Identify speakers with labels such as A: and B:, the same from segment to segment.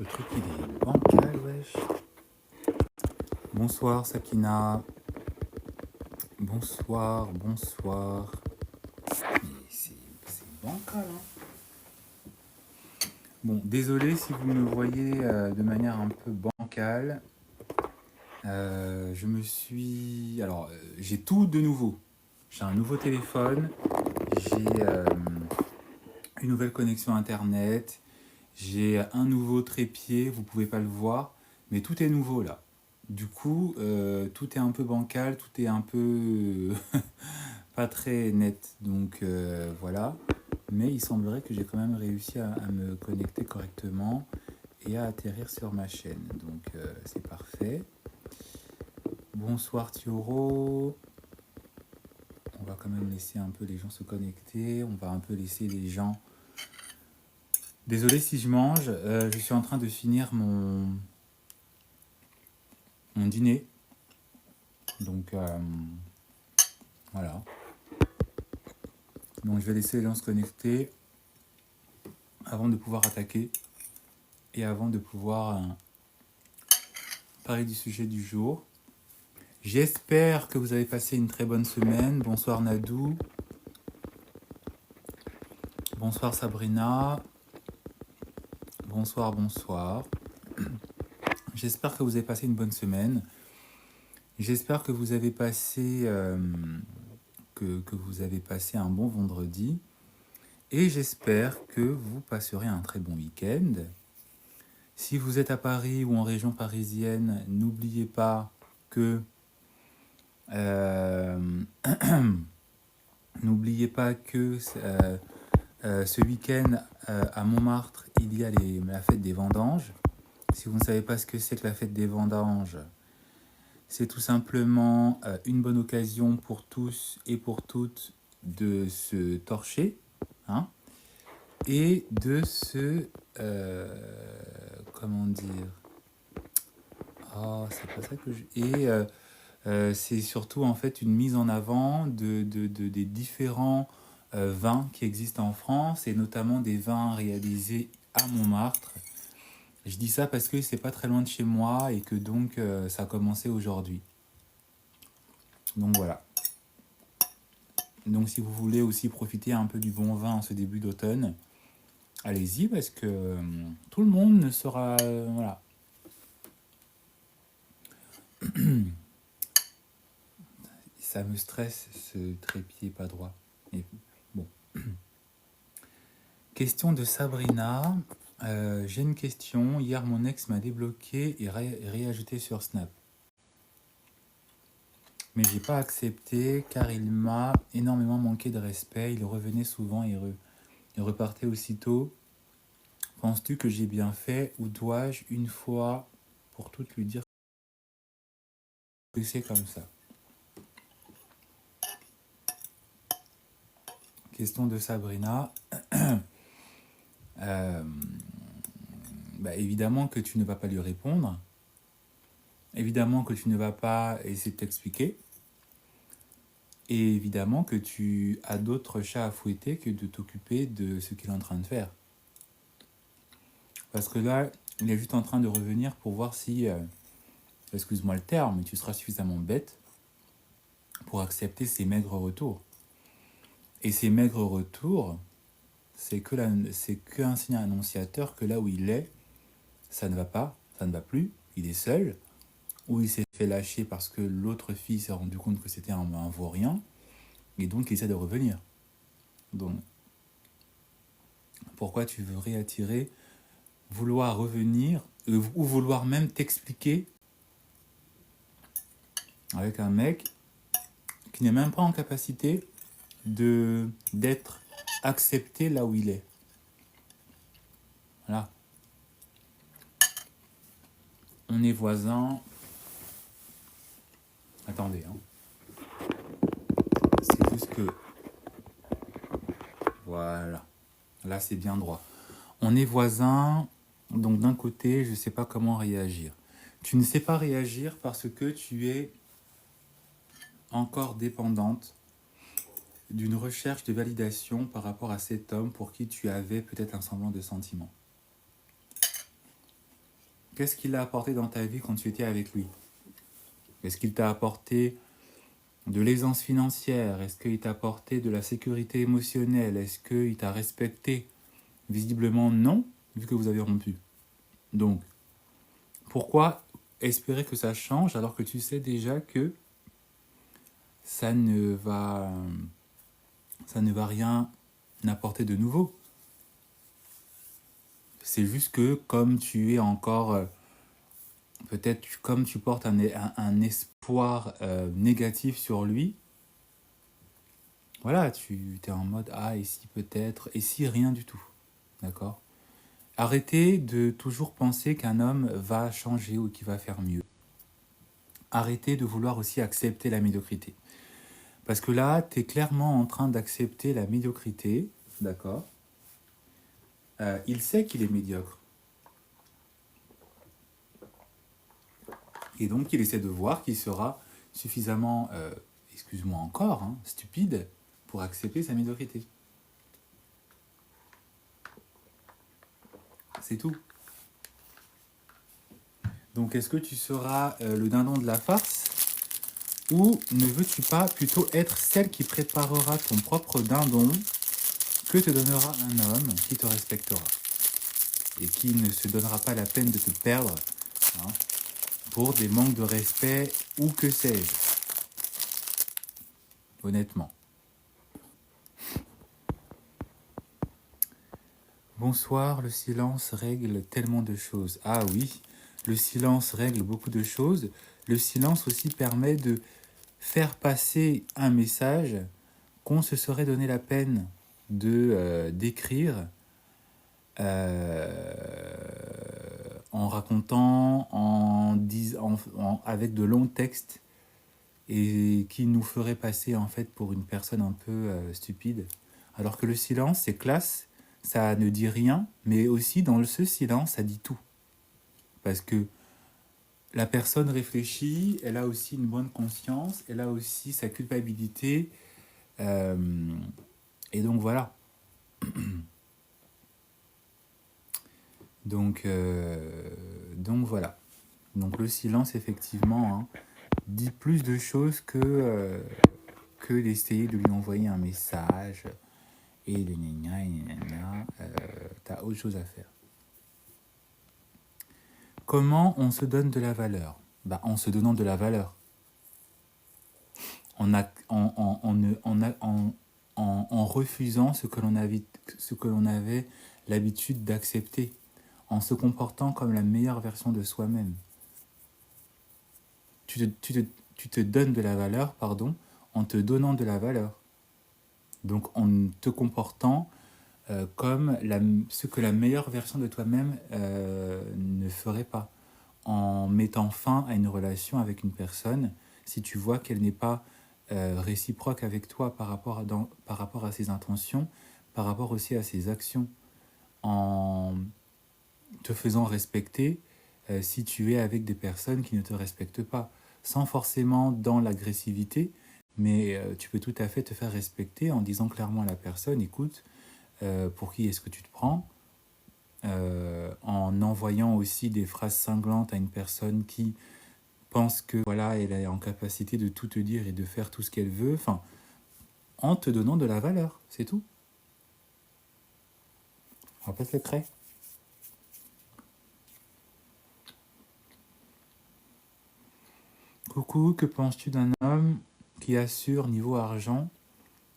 A: Le truc il est bancal, wesh. Bonsoir Sakina. Bonsoir, bonsoir. Mais c'est bancal, hein. Bon, désolé si vous me voyez de manière un peu bancale. Je me suis... Alors, j'ai tout de nouveau. J'ai un nouveau téléphone. J'ai une nouvelle connexion Internet. J'ai un nouveau trépied. Vous pouvez pas le voir. Mais tout est nouveau, là. Du coup, tout est un peu bancal. Tout est un peu... pas très net. Donc, voilà. Mais il semblerait que j'ai quand même réussi à me connecter correctement et à atterrir sur ma chaîne. Donc, c'est parfait. Bonsoir Thioro. On va quand même laisser un peu les gens se connecter. On va un peu laisser les gens... Désolé si je mange. Je suis en train de finir mon dîner. Donc, voilà. Donc, je vais laisser les gens se connecter avant de pouvoir attaquer et avant de pouvoir parler du sujet du jour. J'espère que vous avez passé une très bonne semaine. Bonsoir Nadou. Bonsoir Sabrina. Bonsoir, bonsoir. J'espère que vous avez passé une bonne semaine. J'espère que vous avez passé que vous avez passé un bon vendredi. Et j'espère que vous passerez un très bon week-end. Si vous êtes à Paris ou en région parisienne, n'oubliez pas que n'oubliez pas que ce week-end à Montmartre, il y a la fête des vendanges. Si vous ne savez pas ce que c'est que la fête des vendanges, c'est tout simplement une bonne occasion pour tous et pour toutes de se torcher, hein, et de se... comment dire... Oh, c'est pas ça que je... Et c'est surtout en fait une mise en avant des différents vins qui existent en France, et notamment des vins réalisés à Montmartre. Je dis ça parce que c'est pas très loin de chez moi et que donc ça a commencé aujourd'hui. Donc voilà. Donc si vous voulez aussi profiter un peu du bon vin en ce début d'automne, allez-y parce que tout le monde ne sera... voilà. Ça me stresse ce trépied pas droit. Et bon. Question de Sabrina. J'ai une question. Hier, mon ex m'a débloqué et réajouté sur Snap. Mais j'ai pas accepté car il m'a énormément manqué de respect. Il revenait souvent et repartait aussitôt. Penses-tu que j'ai bien fait ou dois-je une fois pour toutes lui dire que c'est comme ça? Question de Sabrina. Évidemment que tu ne vas pas lui répondre. Évidemment que tu ne vas pas essayer de t'expliquer. Et évidemment que tu as d'autres chats à fouetter que de t'occuper de ce qu'il est en train de faire. Parce que là, il est juste en train de revenir pour voir si, excuse-moi le terme, mais tu seras suffisamment bête pour accepter ces maigres retours. Et ces maigres retours, c'est qu'un signe annonciateur que là où il est, ça ne va pas, ça ne va plus, il est seul, ou il s'est fait lâcher parce que l'autre fille s'est rendu compte que c'était un vaurien, et donc il essaie de revenir. Donc, pourquoi tu veux réattirer, vouloir revenir, ou vouloir même t'expliquer avec un mec qui n'est même pas en capacité d'être accepté là où il est. Voilà. On est voisins. Attendez, hein. C'est juste que... Voilà. Là, c'est bien droit. On est voisins, donc d'un côté, je ne sais pas comment réagir. Tu ne sais pas réagir parce que tu es encore dépendante d'une recherche de validation par rapport à cet homme pour qui tu avais peut-être un semblant de sentiment. Qu'est-ce qu'il a apporté dans ta vie quand tu étais avec lui? Est-ce qu'il t'a apporté de l'aisance financière? Est-ce qu'il t'a apporté de la sécurité émotionnelle? Est-ce qu'il t'a respecté? Visiblement non, vu que vous avez rompu. Donc, pourquoi espérer que ça change alors que tu sais déjà que ça ne va, ça ne va rien apporter de nouveau? C'est juste que comme tu es encore, peut-être comme tu portes un espoir négatif sur lui, voilà, tu es en mode ah, et si peut-être, et si rien du tout. D'accord? Arrêtez de toujours penser qu'un homme va changer ou qu'il va faire mieux. Arrêtez de vouloir aussi accepter la médiocrité. Parce que là, tu es clairement en train d'accepter la médiocrité, d'accord? Il sait qu'il est médiocre. Et donc, il essaie de voir qu'il sera suffisamment, excuse-moi encore, hein, stupide pour accepter sa médiocrité. C'est tout. Donc, est-ce que tu seras le dindon de la farce ou ne veux-tu pas plutôt être celle qui préparera ton propre dindon que te donnera un homme qui te respectera et qui ne se donnera pas la peine de te perdre, hein, pour des manques de respect ou que sais-je? Honnêtement. Bonsoir, le silence règle tellement de choses. Ah oui, le silence règle beaucoup de choses. Le silence aussi permet de faire passer un message qu'on se serait donné la peine d'écrire en racontant, avec de longs textes et qui nous ferait passer en fait pour une personne un peu stupide. Alors que le silence, c'est classe, ça ne dit rien, mais aussi dans ce silence, ça dit tout. Parce que la personne réfléchit, elle a aussi une bonne conscience, elle a aussi sa culpabilité, et donc voilà. Donc voilà. Donc le silence, effectivement, hein, dit plus de choses que d'essayer de lui envoyer un message et les gna gna, t'as autre chose à faire. Comment on se donne de la valeur? En se donnant de la valeur. En refusant ce que l'on avait l'habitude d'accepter. En se comportant comme la meilleure version de soi-même. Tu te donnes de la valeur, pardon, en te donnant de la valeur. Donc en te comportant comme ce que la meilleure version de toi-même ne ferait pas. En mettant fin à une relation avec une personne, si tu vois qu'elle n'est pas réciproque avec toi par rapport à ses intentions, par rapport aussi à ses actions, en te faisant respecter si tu es avec des personnes qui ne te respectent pas, sans forcément dans l'agressivité, mais tu peux tout à fait te faire respecter en disant clairement à la personne, écoute, pour qui est-ce que tu te prends, en envoyant aussi des phrases cinglantes à une personne qui pense que voilà, elle est en capacité de tout te dire et de faire tout ce qu'elle veut, enfin, en te donnant de la valeur, c'est tout. On va pas se le créer. Coucou, que penses-tu d'un homme qui assure niveau argent,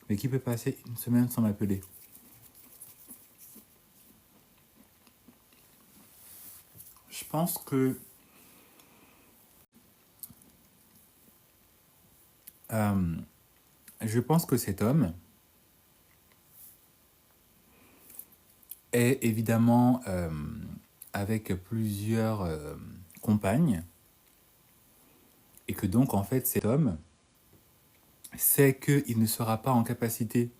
A: mais qui peut passer une semaine sans m'appeler? Je pense que cet homme est évidemment avec plusieurs compagnes et que donc en fait cet homme sait qu'il ne sera pas en capacité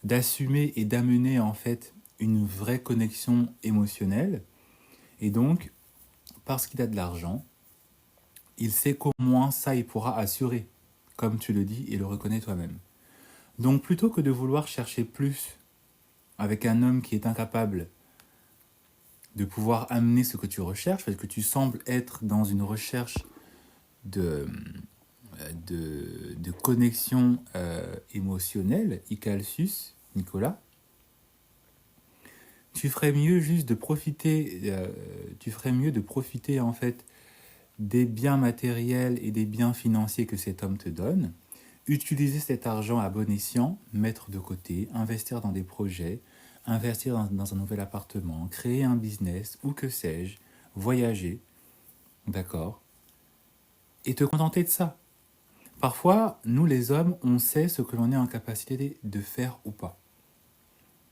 A: d'assumer et d'amener en fait une vraie connexion émotionnelle et donc parce qu'il a de l'argent, il sait qu'au moins ça il pourra assurer, comme tu le dis et le reconnais toi-même. Donc plutôt que de vouloir chercher plus avec un homme qui est incapable de pouvoir amener ce que tu recherches, parce que tu sembles être dans une recherche de, de connexion émotionnelle, Icalsus, Nicolas. Tu ferais mieux juste de profiter, tu ferais mieux de profiter en fait des biens matériels et des biens financiers que cet homme te donne, utiliser cet argent à bon escient, mettre de côté, investir dans des projets, investir dans un nouvel appartement, créer un business, ou que sais-je, voyager, d'accord, et te contenter de ça. Parfois, nous les hommes, on sait ce que l'on est en capacité de faire ou pas.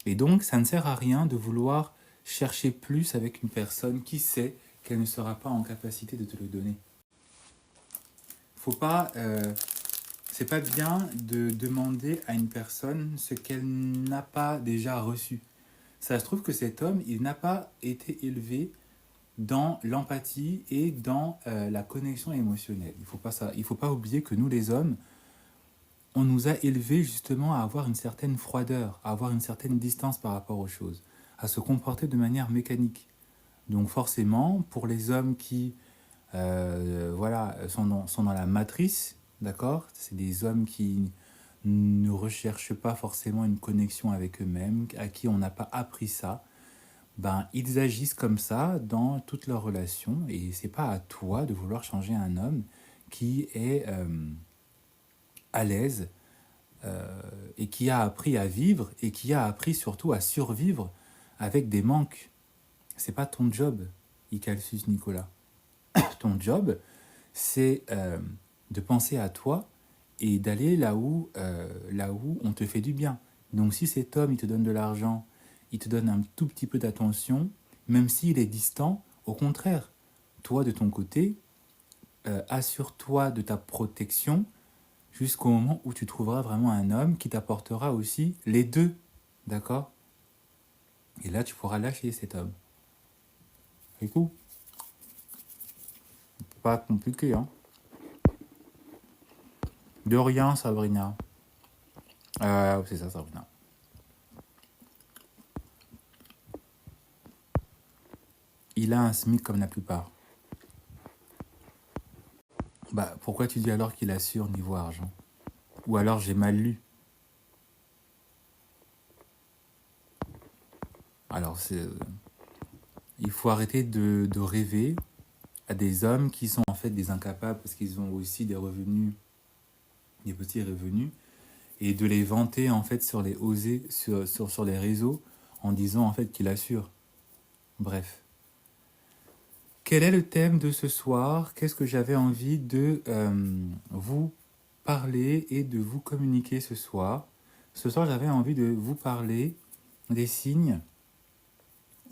A: Et donc, ça ne sert à rien de vouloir chercher plus avec une personne qui sait qu'elle ne sera pas en capacité de te le donner. Faut pas, c'est pas bien de demander à une personne ce qu'elle n'a pas déjà reçu. Ça se trouve que cet homme, il n'a pas été élevé dans l'empathie et dans la connexion émotionnelle. Il faut pas oublier que nous les hommes, on nous a élevés justement à avoir une certaine froideur, à avoir une certaine distance par rapport aux choses, à se comporter de manière mécanique. Donc forcément, pour les hommes qui voilà, sont dans la matrice, d'accord, c'est des hommes qui ne recherchent pas forcément une connexion avec eux-mêmes, à qui on n'a pas appris ça, ben, ils agissent comme ça dans toutes leurs relations, et c'est pas à toi de vouloir changer un homme qui est à l'aise et qui a appris à vivre et qui a appris surtout à survivre avec des manques. C'est pas ton job, Icalsus Nicolas. Ton job, c'est de penser à toi et d'aller là où on te fait du bien. Donc si cet homme, il te donne de l'argent, il te donne un tout petit peu d'attention, même s'il est distant, au contraire, toi de ton côté, assure-toi de ta protection jusqu'au moment où tu trouveras vraiment un homme qui t'apportera aussi les deux, d'accord? Et là, tu pourras lâcher cet homme. C'est cool. Pas compliqué, hein? De rien, Sabrina. C'est ça, Sabrina. Il a un SMIC comme la plupart. Bah, pourquoi tu dis alors qu'il assure niveau argent? Ou alors j'ai mal lu? Alors, il faut arrêter de rêver à des hommes qui sont en fait des incapables parce qu'ils ont aussi des revenus, des petits revenus, et de les vanter en fait sur les sur les réseaux en disant en fait qu'il assure. Bref. Quel est le thème de ce soir? Qu'est-ce que j'avais envie de vous parler et de vous communiquer ce soir? Ce soir, j'avais envie de vous parler des signes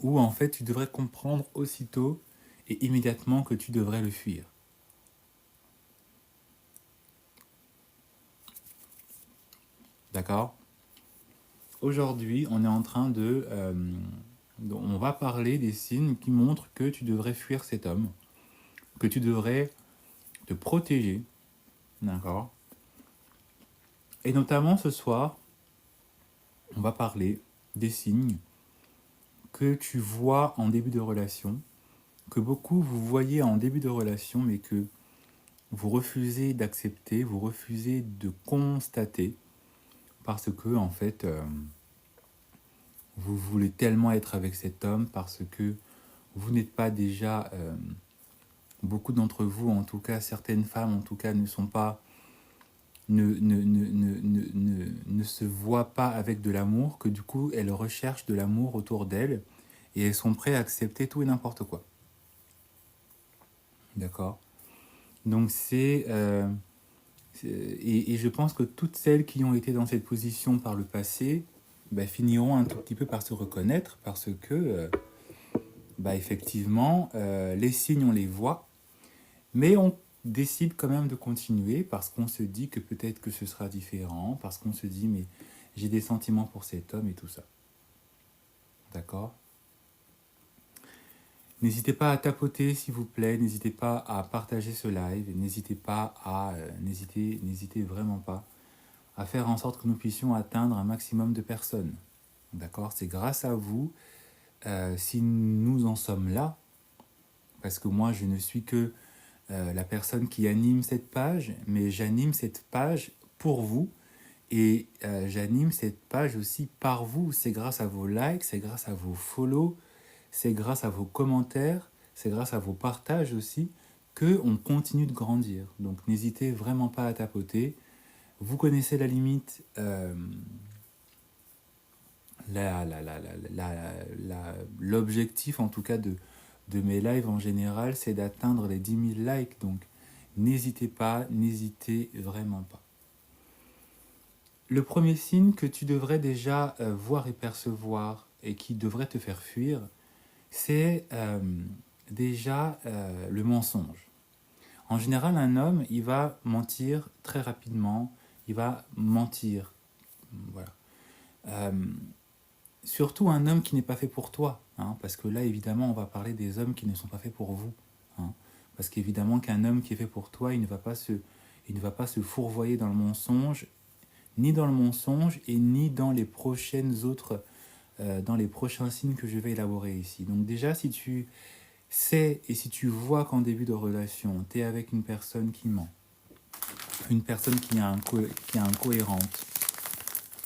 A: où en fait tu devrais comprendre aussitôt et immédiatement que tu devrais le fuir. D'accord? Aujourd'hui, on est en train on va parler des signes qui montrent que tu devrais fuir cet homme, que tu devrais te protéger. D'accord? Et notamment ce soir, on va parler des signes que tu vois en début de relation, que beaucoup vous voyez en début de relation, mais que vous refusez d'accepter, vous refusez de constater, parce que en fait, vous voulez tellement être avec cet homme, parce que vous n'êtes pas déjà, beaucoup d'entre vous, en tout cas certaines femmes, en tout cas, ne sont pas, ne se voient pas avec de l'amour, que du coup, elles recherchent de l'amour autour d'elles, et elles sont prêtes à accepter tout et n'importe quoi. D'accord? Donc et je pense que toutes celles qui ont été dans cette position par le passé bah, finiront un tout petit peu par se reconnaître parce que bah, effectivement les signes on les voit, mais on décide quand même de continuer parce qu'on se dit que peut-être que ce sera différent, parce qu'on se dit mais j'ai des sentiments pour cet homme et tout ça. D'accord? N'hésitez pas à tapoter s'il vous plaît, n'hésitez pas à partager ce live, n'hésitez pas à n'hésitez vraiment pas à faire en sorte que nous puissions atteindre un maximum de personnes. D'accord? C'est grâce à vous si nous en sommes là, parce que moi je ne suis que la personne qui anime cette page, mais j'anime cette page pour vous et j'anime cette page aussi par vous. C'est grâce à vos likes, c'est grâce à vos follow, c'est grâce à vos commentaires, c'est grâce à vos partages aussi que on continue de grandir. Donc n'hésitez vraiment pas à tapoter. Vous connaissez la limite, l'objectif en tout cas de mes lives en général, c'est d'atteindre les 10 000 likes. Donc n'hésitez pas, n'hésitez vraiment pas. Le premier signe que tu devrais déjà voir et percevoir et qui devrait te faire fuir, c'est déjà le mensonge. En général, un homme, il va mentir très rapidement, il va mentir. Voilà. Euh, Surtout un homme qui n'est pas fait pour toi, hein, parce que là, évidemment, on va parler des hommes qui ne sont pas faits pour vous. Hein, parce qu'évidemment qu'un homme qui est fait pour toi, il ne va pas se fourvoyer dans le mensonge, ni dans le mensonge, et ni dans les prochaines autres, dans les prochains signes que je vais élaborer ici. Donc déjà, si tu sais et si tu vois qu'en début de relation, tu es avec une personne qui ment, une personne qui est incohérente,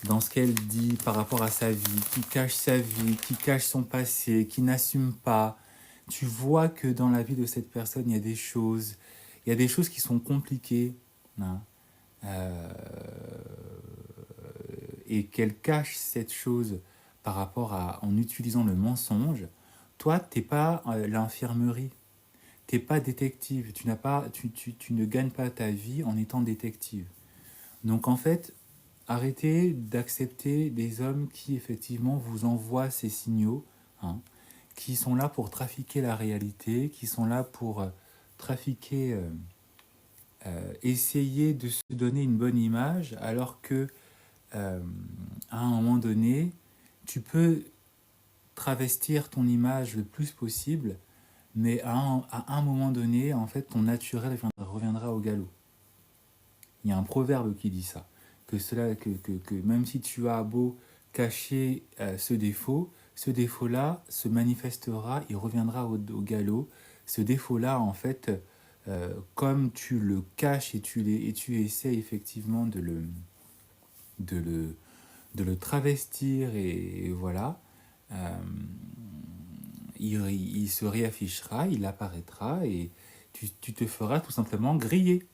A: dans ce qu'elle dit par rapport à sa vie, qui cache son passé, qui n'assume pas. Tu vois que dans la vie de cette personne, il y a des choses qui sont compliquées, hein, euh, et qu'elle cache cette chose par rapport à, en utilisant le mensonge. Toi, t'es pas l'infirmerie, t'es pas détective, tu ne gagnes pas ta vie en étant détective. Donc en fait, arrêtez d'accepter des hommes qui effectivement vous envoient ces signaux, hein, qui sont là pour trafiquer la réalité, qui sont là pour trafiquer, essayer de se donner une bonne image, alors que à un moment donné, tu peux travestir ton image le plus possible, mais à un moment donné, en fait, ton naturel reviendra au galop. Il y a un proverbe qui dit ça, que même si tu as beau cacher ce défaut-là se manifestera, il reviendra au galop. Ce défaut-là, en fait, comme tu le caches et tu essaies effectivement de le, de le travestir, et voilà, euh, il se réaffichera, il apparaîtra, et tu te feras tout simplement griller.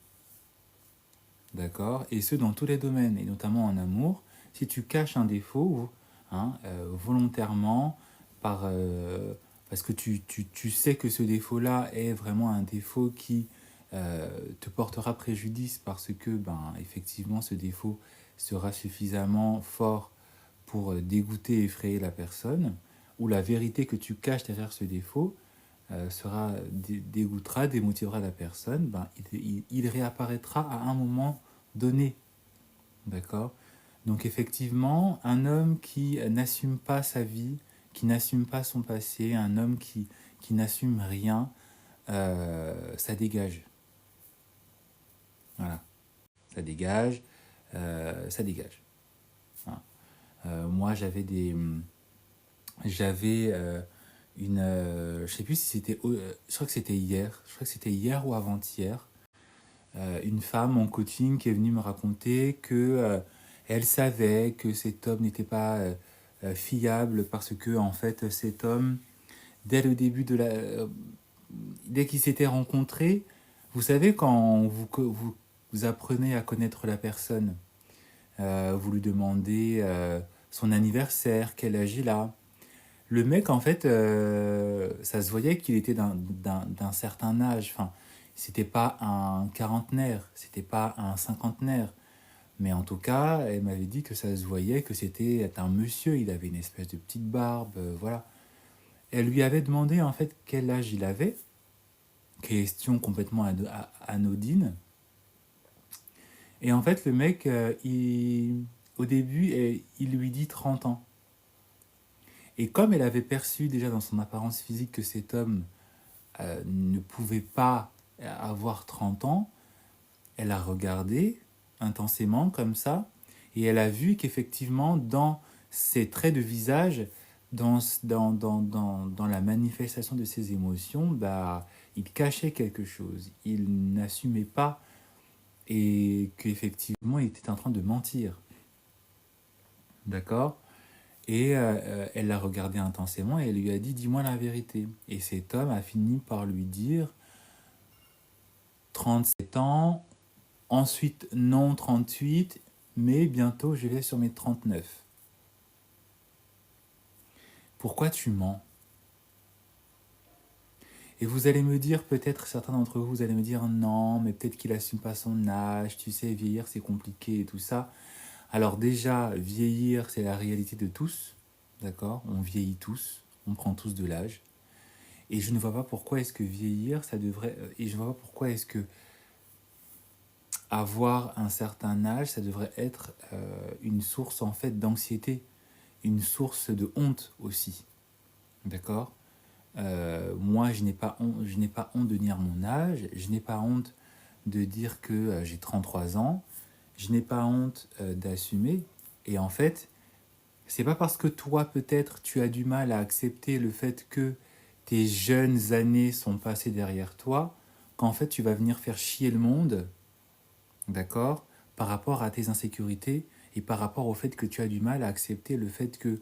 A: D'accord? Et ce, dans tous les domaines, et notamment en amour. Si tu caches un défaut, hein, volontairement, parce que tu sais que ce défaut-là est vraiment un défaut qui te portera préjudice, parce que, ben, effectivement, ce défaut sera suffisamment fort pour dégoûter et effrayer la personne, ou la vérité que tu caches derrière ce défaut dégoûtera, démotivera la personne, ben, il réapparaîtra à un moment donné. D'accord? Donc effectivement, un homme qui n'assume pas sa vie, qui n'assume pas son passé, un homme qui n'assume rien, ça dégage. Voilà. Ça dégage. Ça dégage. Voilà. Moi, j'avais une... je sais plus si c'était... je crois que c'était hier. Je crois que c'était hier ou avant-hier. Une femme en coaching qui est venue me raconter que elle savait que cet homme n'était pas fiable, parce que en fait cet homme, dès le début de dès qu'ils s'étaient rencontrés, vous savez, quand vous apprenez à connaître la personne, vous lui demandez son anniversaire, quel âge il a. Le mec, en fait, ça se voyait qu'il était d'un certain âge. Enfin, c'était pas un quarantenaire, c'était pas un cinquantenaire. Mais en tout cas, elle m'avait dit que ça se voyait que c'était un monsieur. Il avait une espèce de petite barbe, voilà. Elle lui avait demandé, en fait, quel âge il avait. Question complètement anodine. Et en fait, le mec, au début, il lui dit 30 ans. Et comme elle avait perçu déjà dans son apparence physique que cet homme ne pouvait pas avoir 30 ans, elle a regardé intensément comme ça, et elle a vu qu'effectivement, dans ses traits de visage, dans la manifestation de ses émotions, bah, il cachait quelque chose. Il n'assumait pas et qu'effectivement, il était en train de mentir. D'accord? Et elle l'a regardé intensément et elle lui a dit, dis-moi la vérité. Et cet homme a fini par lui dire, 37 ans, ensuite non 38, mais bientôt je vais sur mes 39. Pourquoi tu mens? Et vous allez me dire, peut-être certains d'entre vous, vous allez me dire, non, mais peut-être qu'il assume pas son âge, tu sais, vieillir c'est compliqué et tout ça. Alors déjà, vieillir c'est la réalité de tous, d'accord? On vieillit tous, on prend tous de l'âge. Et je ne vois pas pourquoi est-ce que vieillir, ça devrait... Et je ne vois pas pourquoi est-ce que avoir un certain âge, ça devrait être une source en fait d'anxiété, une source de honte aussi. D'accord? Moi, je n'ai pas honte de dire mon âge, je n'ai pas honte de dire que j'ai 33 ans, je n'ai pas honte d'assumer. Et en fait, c'est pas parce que toi, peut-être, tu as du mal à accepter le fait que tes jeunes années sont passées derrière toi, qu'en fait, tu vas venir faire chier le monde, d'accord, par rapport à tes insécurités et par rapport au fait que tu as du mal à accepter le fait que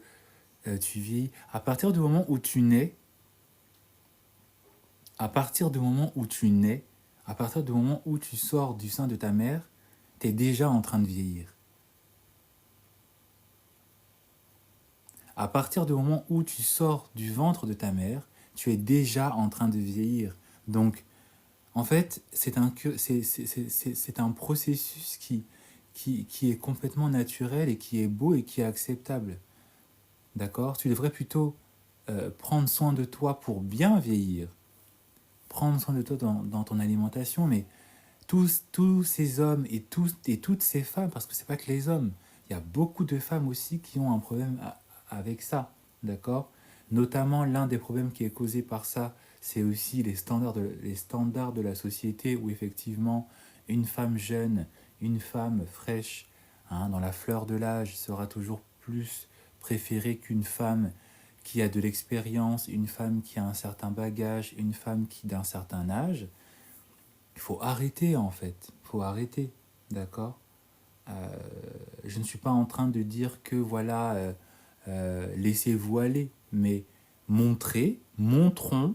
A: tu vis. À partir du moment où tu nais, à partir du moment où tu nais, à partir du moment où tu sors du sein de ta mère, tu es déjà en train de vieillir. À partir du moment où tu sors du ventre de ta mère, tu es déjà en train de vieillir. Donc, en fait, c'est un processus qui est complètement naturel et qui est beau et qui est acceptable. D'accord? Tu devrais plutôt prendre soin de toi pour bien vieillir. Prendre soin de toi dans ton alimentation, mais tous ces hommes et toutes ces femmes, parce que c'est pas que les hommes, il y a beaucoup de femmes aussi qui ont un problème avec ça, d'accord? Notamment, l'un des problèmes qui est causé par ça, c'est aussi les standards de la société où effectivement, une femme jeune, une femme fraîche, hein, dans la fleur de l'âge, sera toujours plus préférée qu'une femme qui a de l'expérience, une femme qui a un certain bagage, une femme qui d'un certain âge. Il faut arrêter en fait, il faut arrêter, d'accord? Je ne suis pas en train de dire que voilà, laissez-vous aller, mais montrons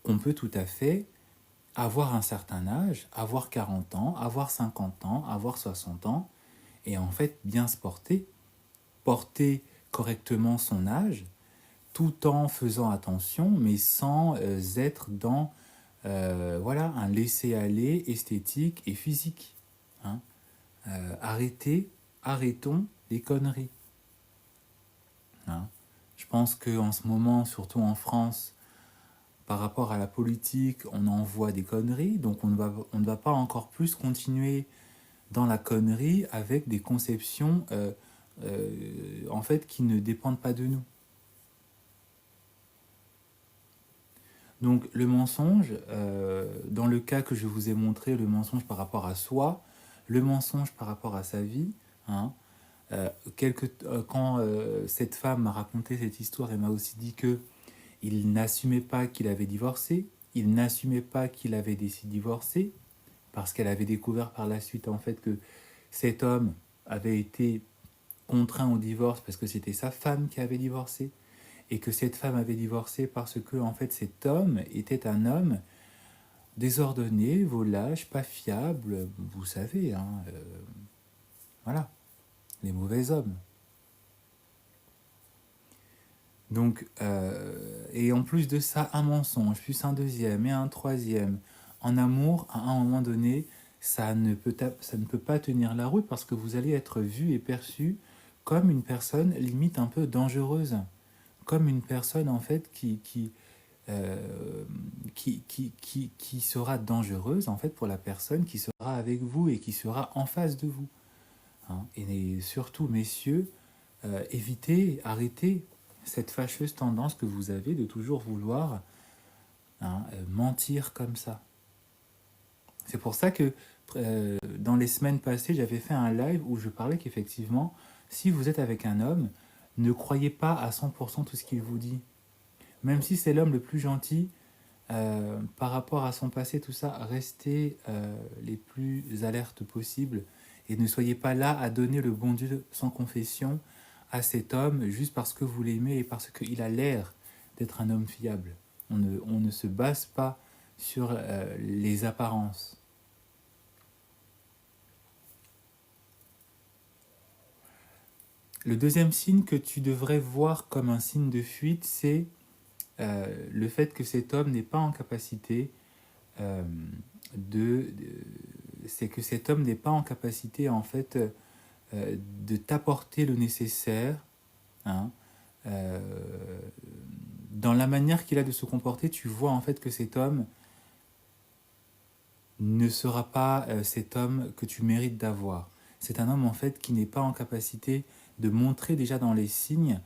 A: qu'on peut tout à fait avoir un certain âge, avoir 40 ans, avoir 50 ans, avoir 60 ans, et en fait bien se porter correctement son âge, tout en faisant attention, mais sans être dans voilà, un laisser-aller esthétique et physique. Hein. Arrêtons les conneries. Hein. Je pense qu'en ce moment, surtout en France, par rapport à la politique, on en voit des conneries, donc on ne va pas encore plus continuer dans la connerie avec des conceptions en fait qui ne dépendent pas de nous. Donc le mensonge, dans le cas que je vous ai montré, le mensonge par rapport à soi, le mensonge par rapport à sa vie, hein, quand cette femme m'a raconté cette histoire, elle m'a aussi dit que il n'assumait pas qu'il avait divorcé, il n'assumait pas qu'il avait décidé de divorcer, parce qu'elle avait découvert par la suite en fait que cet homme avait été contraint au divorce parce que c'était sa femme qui avait divorcé, et que cette femme avait divorcé parce que en fait cet homme était un homme désordonné, volage, pas fiable, vous savez, hein, voilà, les mauvais hommes. Donc, et en plus de ça, un mensonge, plus un deuxième et un troisième. En amour, à un moment donné, ça ne peut pas tenir la route parce que vous allez être vu et perçu comme une personne limite un peu dangereuse, comme une personne en fait qui sera dangereuse en fait pour la personne qui sera avec vous et qui sera en face de vous. Hein. Et surtout, messieurs, évitez, arrêtez cette fâcheuse tendance que vous avez de toujours vouloir mentir comme ça. C'est pour ça que dans les semaines passées, j'avais fait un live où je parlais qu'effectivement, si vous êtes avec un homme, Ne croyez pas à 100% tout ce qu'il vous dit. Même si c'est l'homme le plus gentil, par rapport à son passé, tout ça, restez les plus alertes possibles et ne soyez pas là à donner le bon Dieu sans confession à cet homme juste parce que vous l'aimez et parce qu'il a l'air d'être un homme fiable. On ne se base pas sur les apparences. Le deuxième signe que tu devrais voir comme un signe de fuite, c'est le fait que cet homme n'est pas en capacité euh, c'est que cet homme n'est pas en capacité en fait de t'apporter le nécessaire, hein, euh, dans la manière qu'il a de se comporter. Tu vois en fait que cet homme ne sera pas cet homme que tu mérites d'avoir. C'est un homme en fait qui n'est pas en capacité de montrer déjà dans les signes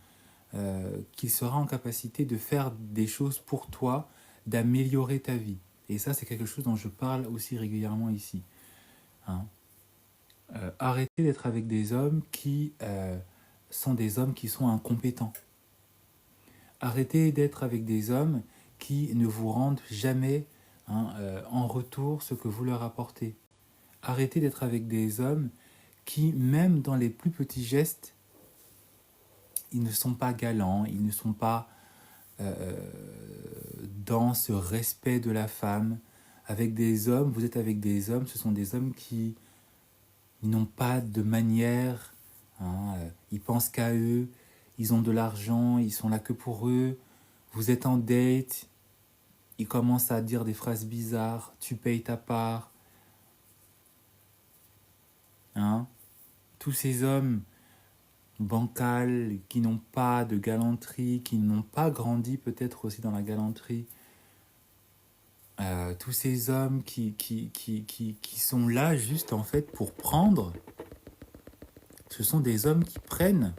A: qu'il sera en capacité de faire des choses pour toi, d'améliorer ta vie. Et ça, c'est quelque chose dont je parle aussi régulièrement ici. Hein. Arrêtez d'être avec des hommes qui sont des hommes qui sont incompétents. Arrêtez d'être avec des hommes qui ne vous rendent jamais en retour ce que vous leur apportez. Arrêtez d'être avec des hommes qui, même dans les plus petits gestes, ils ne sont pas galants, ils ne sont pas dans ce respect de la femme. Avec des hommes, vous êtes avec des hommes, ce sont des hommes qui n'ont pas de manière, hein, ils pensent qu'à eux, ils ont de l'argent, ils sont là que pour eux. Vous êtes en date, ils commencent à dire des phrases bizarres, tu payes ta part. Hein. Tous ces hommes bancals, qui n'ont pas de galanterie, qui n'ont pas grandi peut-être aussi dans la galanterie, tous ces hommes qui sont là juste en fait pour prendre, ce sont des hommes qui prennent,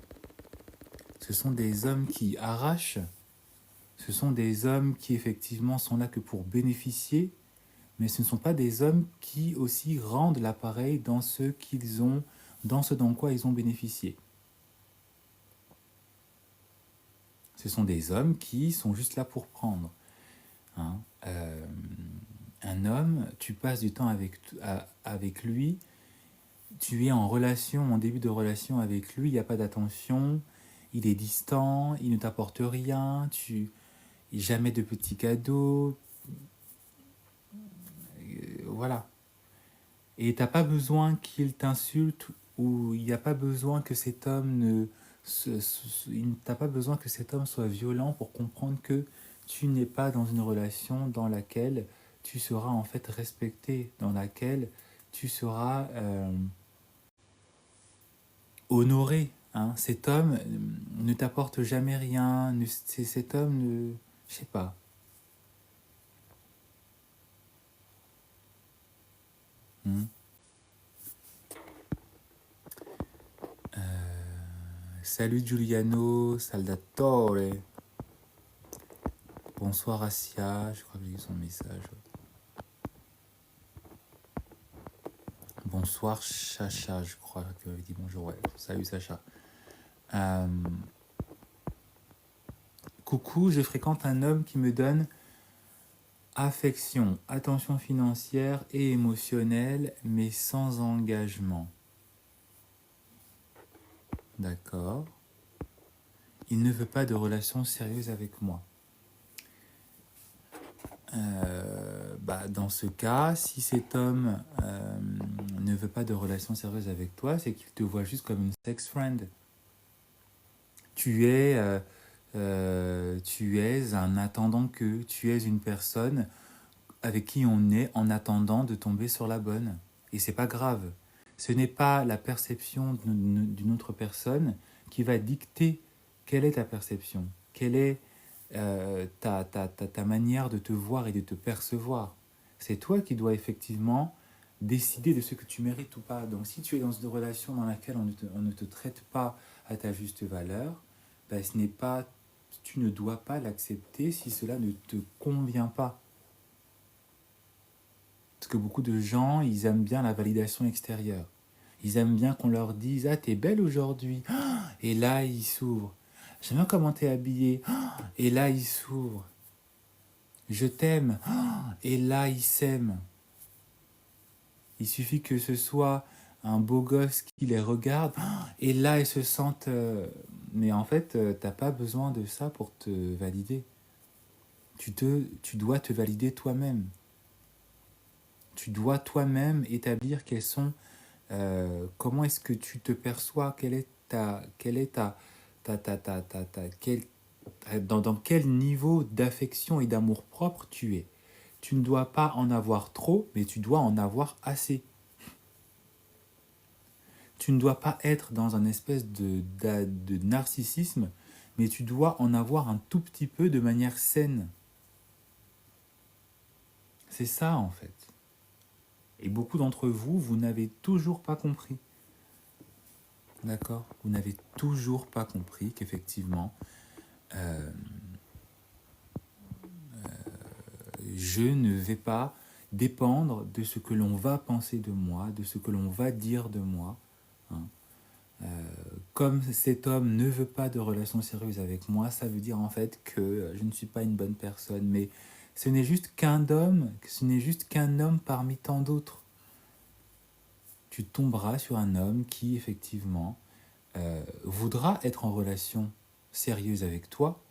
A: ce sont des hommes qui arrachent, ce sont des hommes qui effectivement sont là que pour bénéficier, mais ce ne sont pas des hommes qui aussi rendent l'appareil dans ce qu'ils ont, dans ce dont quoi ils ont bénéficié. Ce sont des hommes qui sont juste là pour prendre. Hein. Un homme, tu passes du temps avec lui, tu es en relation, en début de relation avec lui, il n'y a pas d'attention, il est distant, il ne t'apporte rien, jamais de petits cadeaux, voilà. Et t'as pas besoin qu'il t'insulte ou il n'y a pas besoin que cet homme ne... T'as pas besoin que cet homme soit violent pour comprendre que tu n'es pas dans une relation dans laquelle tu seras en fait respecté, dans laquelle tu seras honoré. Hein. Cet homme ne t'apporte jamais rien, cet homme ne... Je sais pas. Hmm. Salut Giuliano Saldatore. Bonsoir Asia, je crois que j'ai eu son message. Bonsoir Chacha, je crois que m'avait dit bonjour. Ouais. Salut Sacha. Coucou, je fréquente un homme qui me donne affection, attention financière et émotionnelle, mais sans engagement. D'accord. Il ne veut pas de relation sérieuse avec moi. Dans ce cas, si cet homme ne veut pas de relation sérieuse avec toi, c'est qu'il te voit juste comme une sex friend. Tu es un attendant que, tu es une personne avec qui on est en attendant de tomber sur la bonne. Et c'est pas grave. Ce n'est pas la perception d'une autre personne qui va dicter quelle est ta perception, quelle est ta manière de te voir et de te percevoir. C'est toi qui dois effectivement décider de ce que tu mérites ou pas. Donc si tu es dans une relation dans laquelle on ne te traite pas à ta juste valeur, ben, tu ne dois pas l'accepter si cela ne te convient pas. Parce que beaucoup de gens, ils aiment bien la validation extérieure. Ils aiment bien qu'on leur dise « Ah, t'es belle aujourd'hui !» Et là, ils s'ouvrent. J'aime bien comment t'es habillé. Et là, il s'ouvre. Je t'aime. Et là, il s'aime. Il suffit que ce soit un beau gosse qui les regarde. Et là, ils se sentent... Mais en fait, t'as pas besoin de ça pour te valider. Tu dois te valider toi-même. Tu dois toi-même établir quels sont... comment est-ce que tu te perçois. Quelle est dans quel niveau d'affection et d'amour propre tu es. Tu ne dois pas en avoir trop, mais tu dois en avoir assez. Tu ne dois pas être dans un espèce de narcissisme, mais tu dois en avoir un tout petit peu de manière saine. C'est ça en fait. Et beaucoup d'entre vous, vous n'avez toujours pas compris. D'accord? Vous n'avez toujours pas compris qu'effectivement, euh, je ne vais pas dépendre de ce que l'on va penser de moi, de ce que l'on va dire de moi. Hein. Comme cet homme ne veut pas de relation sérieuse avec moi, ça veut dire en fait que je ne suis pas une bonne personne. Mais ce n'est juste qu'un homme parmi tant d'autres. Tu tomberas sur un homme qui effectivement voudra être en relation sérieuse avec toi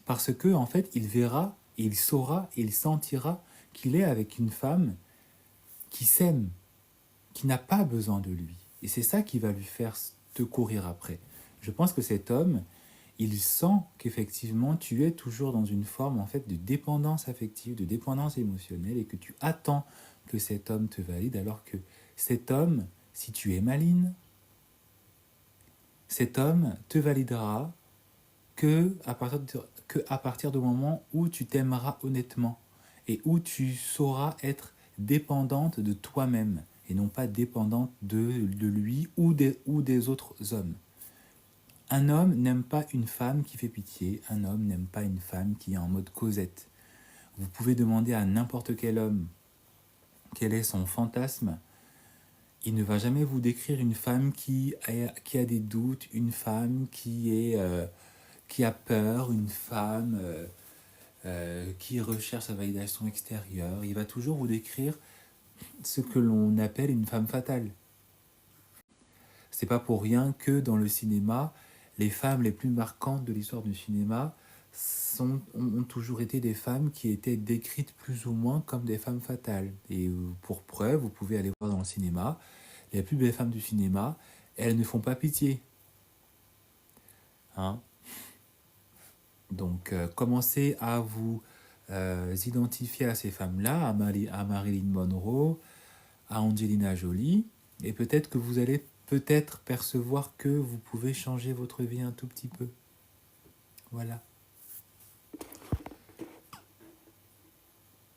A: parce que en fait il verra, il saura, il sentira qu'il est avec une femme qui s'aime, qui n'a pas besoin de lui. Et c'est ça qui va lui faire te courir après. Je pense que cet homme, il sent qu'effectivement tu es toujours dans une forme en fait de dépendance affective, de dépendance émotionnelle et que tu attends que cet homme te valide alors que cet homme, si tu es maligne, cet homme te validera que à partir du moment où tu t'aimeras honnêtement et où tu sauras être dépendante de toi-même et non pas dépendante de lui ou des autres hommes. Un homme n'aime pas une femme qui fait pitié, un homme n'aime pas une femme qui est en mode Cosette. Vous pouvez demander à n'importe quel homme quel est son fantasme, il ne va jamais vous décrire une femme qui a des doutes, une femme qui a peur, une femme qui recherche sa validation extérieure. Il va toujours vous décrire ce que l'on appelle une femme fatale. C'est pas pour rien que dans le cinéma, les femmes les plus marquantes de l'histoire du cinéma ont toujours été des femmes qui étaient décrites plus ou moins comme des femmes fatales. Et pour preuve, vous pouvez aller voir dans le cinéma, les plus belles femmes du cinéma, elles ne font pas pitié. Hein. Donc, commencez à vous identifier à ces femmes-là, à Marilyn Monroe, à Angelina Jolie, et peut-être que vous allez peut-être percevoir que vous pouvez changer votre vie un tout petit peu. Voilà.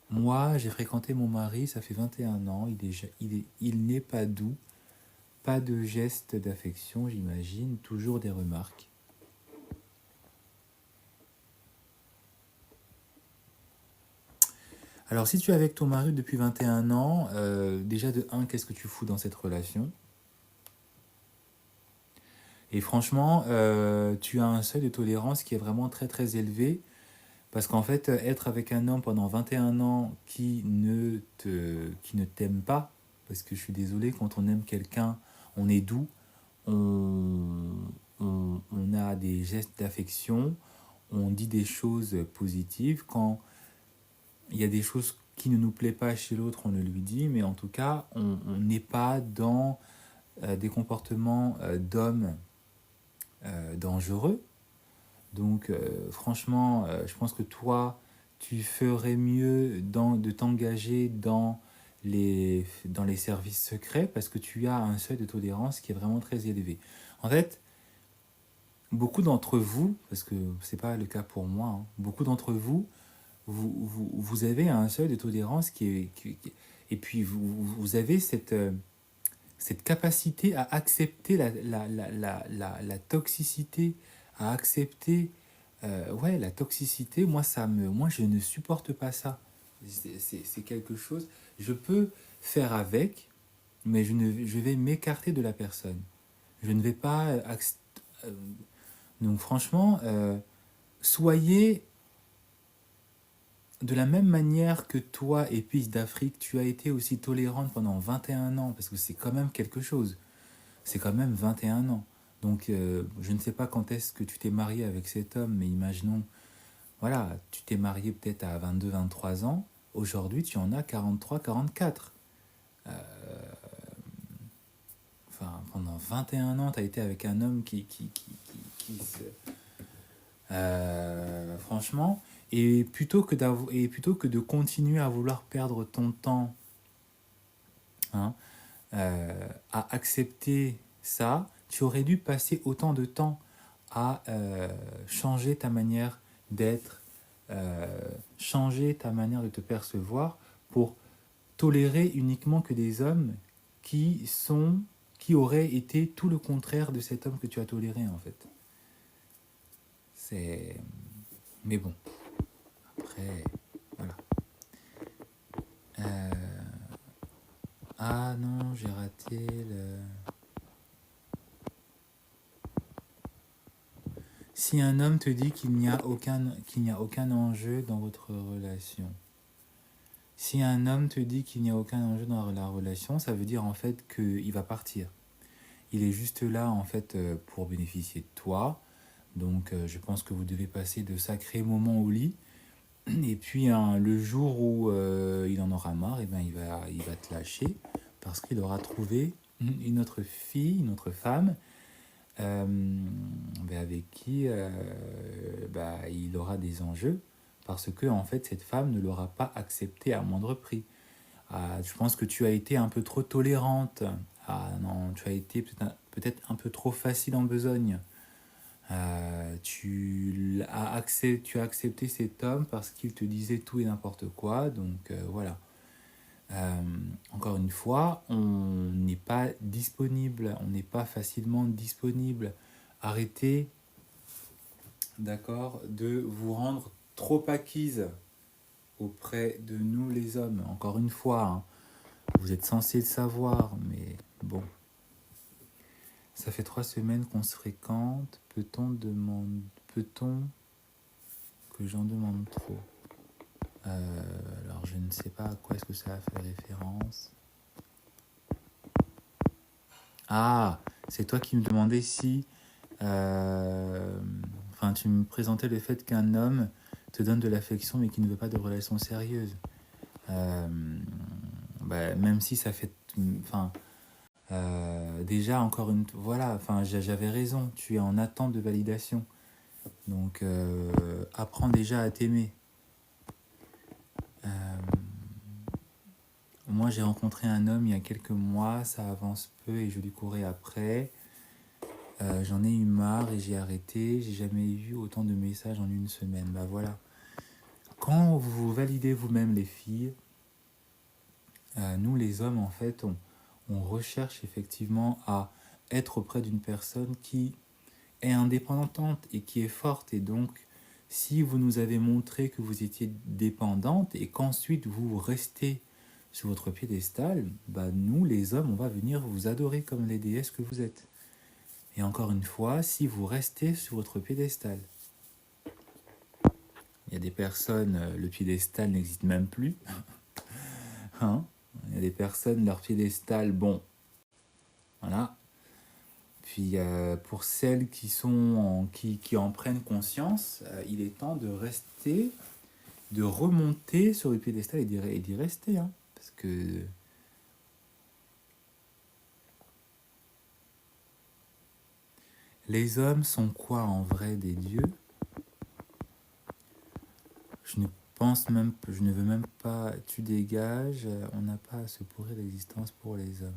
A: Moi, j'ai fréquenté mon mari, ça fait 21 ans, il n'est pas doux, pas de gestes d'affection, j'imagine, toujours des remarques. Alors, si tu es avec ton mari depuis 21 ans, déjà de 1, qu'est-ce que tu fous dans cette relation? Et franchement, tu as un seuil de tolérance qui est vraiment très très élevé, parce qu'en fait, être avec un homme pendant 21 ans qui ne t'aime pas, parce que je suis désolé, quand on aime quelqu'un, on est doux, on, on a des gestes d'affection, on dit des choses positives. Quand il y a des choses qui ne nous plaisent pas chez l'autre, on le lui dit, mais en tout cas, on n'est pas dans des comportements d'hommes dangereux. Donc, franchement, je pense que toi, tu ferais mieux de t'engager dans les services secrets parce que tu as un seuil de tolérance qui est vraiment très élevé. En fait, beaucoup d'entre vous, parce que ce n'est pas le cas pour moi, hein, beaucoup d'entre vous, vous avez un seuil de tolérance et puis vous avez cette capacité à accepter la toxicité, à accepter ouais, la toxicité, moi je ne supporte pas ça. C'est quelque chose, je peux faire avec, mais je vais m'écarter de la personne. Je ne vais pas Donc franchement, soyez de la même manière que toi, épice d'Afrique, tu as été aussi tolérante pendant 21 ans, parce que c'est quand même quelque chose. C'est quand même 21 ans. Donc je ne sais pas quand est-ce que tu t'es marié avec cet homme, mais imaginons, voilà, tu t'es marié peut-être à 22, 23 ans. Aujourd'hui, tu en as 43, 44. Enfin, pendant 21 ans, tu as été avec un homme qui se... franchement, et plutôt que de continuer à vouloir perdre ton temps, hein, à accepter ça, tu aurais dû passer autant de temps à changer ta manière d'être, changer ta manière de te percevoir pour tolérer uniquement que des hommes qui auraient été tout le contraire de cet homme que tu as toléré en fait. C'est... Mais bon, après, voilà. Euh, Ah non, j'ai raté le... Si un homme te dit qu'il n'y a aucun enjeu dans votre relation, si un homme te dit qu'il n'y a aucun enjeu dans la relation, ça veut dire en fait qu'il va partir. Il est juste là en fait pour bénéficier de toi. Donc je pense que vous devez passer de sacrés moments au lit. Et puis hein, le jour où il en aura marre, et ben, il va te lâcher parce qu'il aura trouvé une autre fille, une autre femme euh, avec qui il aura des enjeux parce que en fait cette femme ne l'aura pas accepté à moindre prix. Je pense que tu as été un peu trop tolérante. Non, tu as été peut-être un peu trop facile en besogne. Tu as accepté cet homme parce qu'il te disait tout et n'importe quoi. Donc voilà. Euh, Encore une fois, on n'est pas disponible, on n'est pas facilement disponible. Arrêtez, d'accord, de vous rendre trop acquise auprès de nous les hommes. Encore une fois, hein, vous êtes censé le savoir, mais bon. Ça fait 3 semaines qu'on se fréquente. Peut-on que j'en demande trop? Alors je ne sais pas à quoi est-ce que ça a fait référence. Ah, c'est toi qui me demandais si... Enfin, tu me présentais le fait qu'un homme te donne de l'affection mais qui ne veut pas de relation sérieuse. Euh, Même si ça fait... Enfin, déjà, encore une... Voilà, enfin, j'avais raison. Tu es en attente de validation. Donc, apprends déjà à t'aimer. Euh, Moi, j'ai rencontré un homme il y a quelques mois. Ça avance peu et je lui courais après. J'en ai eu marre et j'ai arrêté. J'ai jamais eu autant de messages en une semaine. Bah voilà. Quand vous validez vous-même les filles, nous les hommes en fait, on recherche effectivement à être auprès d'une personne qui est indépendante et qui est forte. Et donc, si vous nous avez montré que vous étiez dépendante et qu'ensuite vous restez sur votre piédestal, bah nous les hommes, on va venir vous adorer comme les déesses que vous êtes. Et encore une fois, si vous restez sur votre piédestal, il y a des personnes, le piédestal n'existe même plus. Hein, il y a des personnes, leur piédestal, bon, voilà. Puis pour celles qui en prennent conscience, il est temps de rester, de remonter sur le piédestal et d'y rester. Hein, parce que les hommes sont quoi en vrai des dieux? Je ne veux même pas, tu dégages, on n'a pas à se pourrir l'existence pour les hommes.